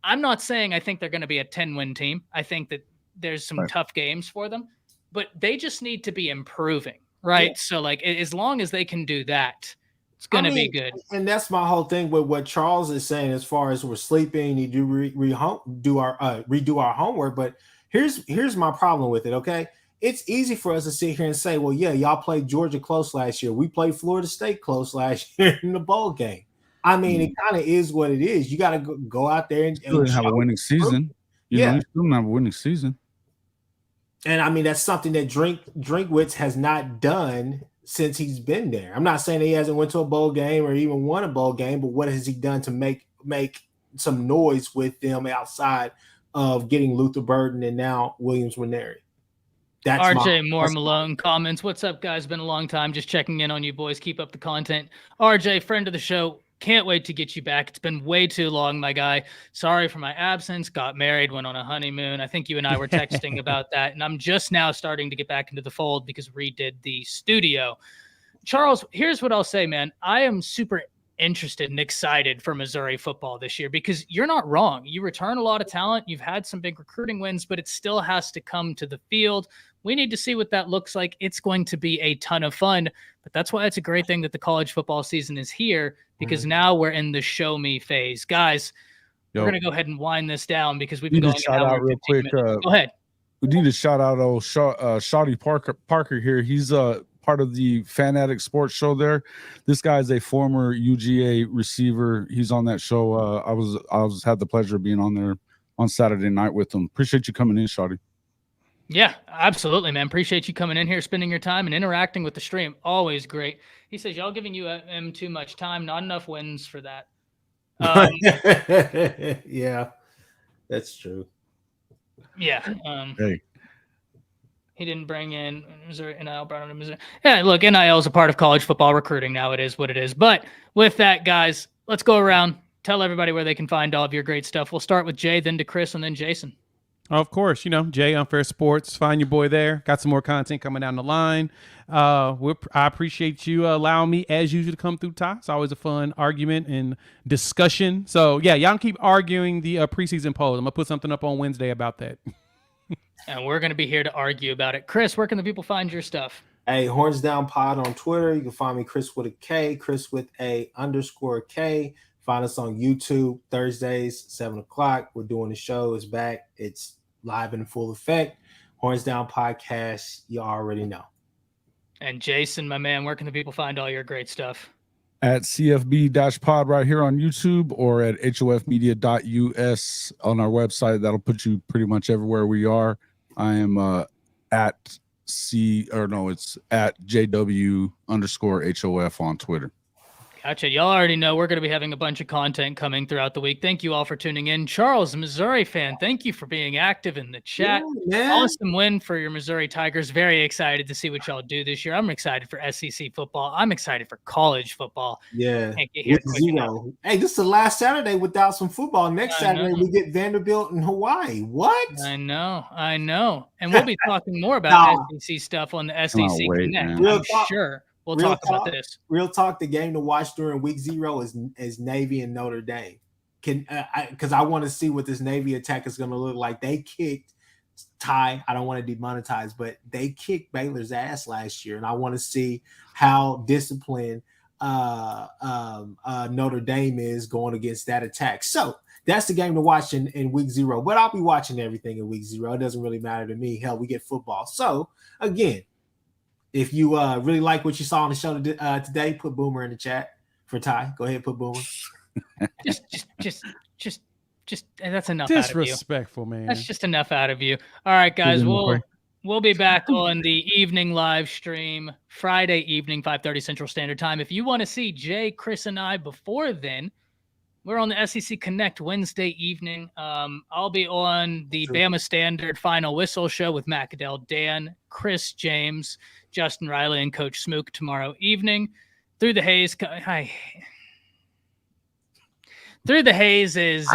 I'm not saying I think they're going to be a 10-win team. I think that there's some tough games for them, but they just need to be improving. right? Yeah. So like as long as they can do that, it's going to be good. And that's my whole thing with what Charles is saying as far as we're sleeping, need to redo our homework. But here's my problem with it, okay? It's easy for us to sit here and say, well, yeah, y'all played Georgia close last year. We played Florida State close last year in the bowl game. I mean, it kind of is what it is. You got to go out there and Still didn't have a winning season. You know, you still don't have a winning season. And I mean, that's something that Drinkwitz has not done since he's been there. I'm not saying he hasn't went to a bowl game or even won a bowl game, but what has he done to make some noise with them outside of getting Luther Burden and now Williams Nwaneri? That's RJ Malone comments. What's up, guys? Been a long time. Just checking in on you boys. Keep up the content. RJ, friend of the show. Can't wait to get you back. It's been way too long, my guy. Sorry for my absence. Got married, went on a honeymoon. I think you and I were texting about that. And I'm just now starting to get back into the fold because we redid the studio. Charles, here's what I'll say, man. I am super interested and excited for Missouri football this year because you're not wrong. You return a lot of talent. You've had some big recruiting wins, but it still has to come to the field. We need to see what that looks like. It's going to be a ton of fun, but that's why it's a great thing that the college football season is here because now we're in the show me phase. Guys, we're going to go ahead and wind this down because we've been going shout out real quick. Go ahead. We need to shout out Shawty Parker here. He's part of the Fanatic Sports show there. This guy is a former UGA receiver. He's on that show. I had the pleasure of being on there on Saturday night with him. Appreciate you coming in, Shawty. Yeah, absolutely, man. Appreciate you coming in here, spending your time and interacting with the stream. Always great. He says, y'all giving him too much time. Not enough wins for that. Yeah, that's true. Yeah. Hey. He didn't bring in Missouri, NIL brought him to Missouri. Yeah, look, NIL is a part of college football recruiting now. It is what it is. But with that, guys, let's go around. Tell everybody where they can find all of your great stuff. We'll start with Jay, then to Chris, and then Jason. Of course, Jay, Unfair Sports. Find your boy there. Got some more content coming down the line. I appreciate you allowing me, as usual, to come through, Ty. It's always a fun argument and discussion. So, yeah, y'all can keep arguing the preseason polls. I'm going to put something up on Wednesday about that. And we're going to be here to argue about it. Chris, where can the people find your stuff? Hey, Horns Down Pod on Twitter. You can find me, Chris with a K, Chris with a _K. Find us on YouTube Thursdays, 7 o'clock. We're doing the show. It's back. It's live in full effect. Horns Down Podcast, you already know. And Jason, my man, where can the people find all your great stuff? At CFB-pod right here on YouTube or at hofmedia.us on our website. That'll put you pretty much everywhere we are. I am at JW_HOF on Twitter. Gotcha. Y'all already know we're going to be having a bunch of content coming throughout the week. Thank you all for tuning in. Charles, Missouri fan, thank you for being active in the chat. Yeah, awesome win for your Missouri Tigers. Very excited to see what y'all do this year. I'm excited for SEC football. I'm excited for college football. Yeah. Hey, this is the last Saturday without some football. Next Saturday, we get Vanderbilt in Hawaii. What? I know. And we'll be talking more about SEC stuff on the SEC Connect. I'm sure. We'll talk about this. Real talk. The game to watch during week 0 is Navy and Notre Dame. Because I want to see what this Navy attack is going to look like. They kicked I don't want to demonetize, but they kicked Baylor's ass last year, and I want to see how disciplined Notre Dame is going against that attack. So that's the game to watch in week 0. But I'll be watching everything in week 0. It doesn't really matter to me. Hell, we get football. So again. If you really like what you saw on the show today, put Boomer in the chat for Ty. Go ahead, put Boomer. just that's enough. Disrespectful, man. That's just enough out of you. All right, guys. We'll be back on the evening live stream Friday evening, 5:30 Central Standard Time. If you want to see Jay, Chris, and I before then, we're on the SEC Connect Wednesday evening. I'll be on the Bama Standard Final Whistle show with Matt Goodell, Dan, Chris James, Justin Riley, and Coach Smook tomorrow evening. Through the Haze. Through the Haze is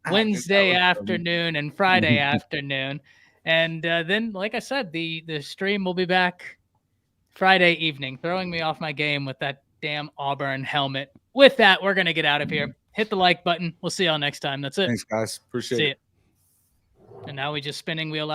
Wednesday afternoon and Friday afternoon. And then, like I said, the stream will be back Friday evening, throwing me off my game with that damn Auburn helmet. With that, we're going to get out of here. Hit the like button. We'll see y'all next time. That's it. Thanks, guys. Appreciate it. And now we just spinning wheel out.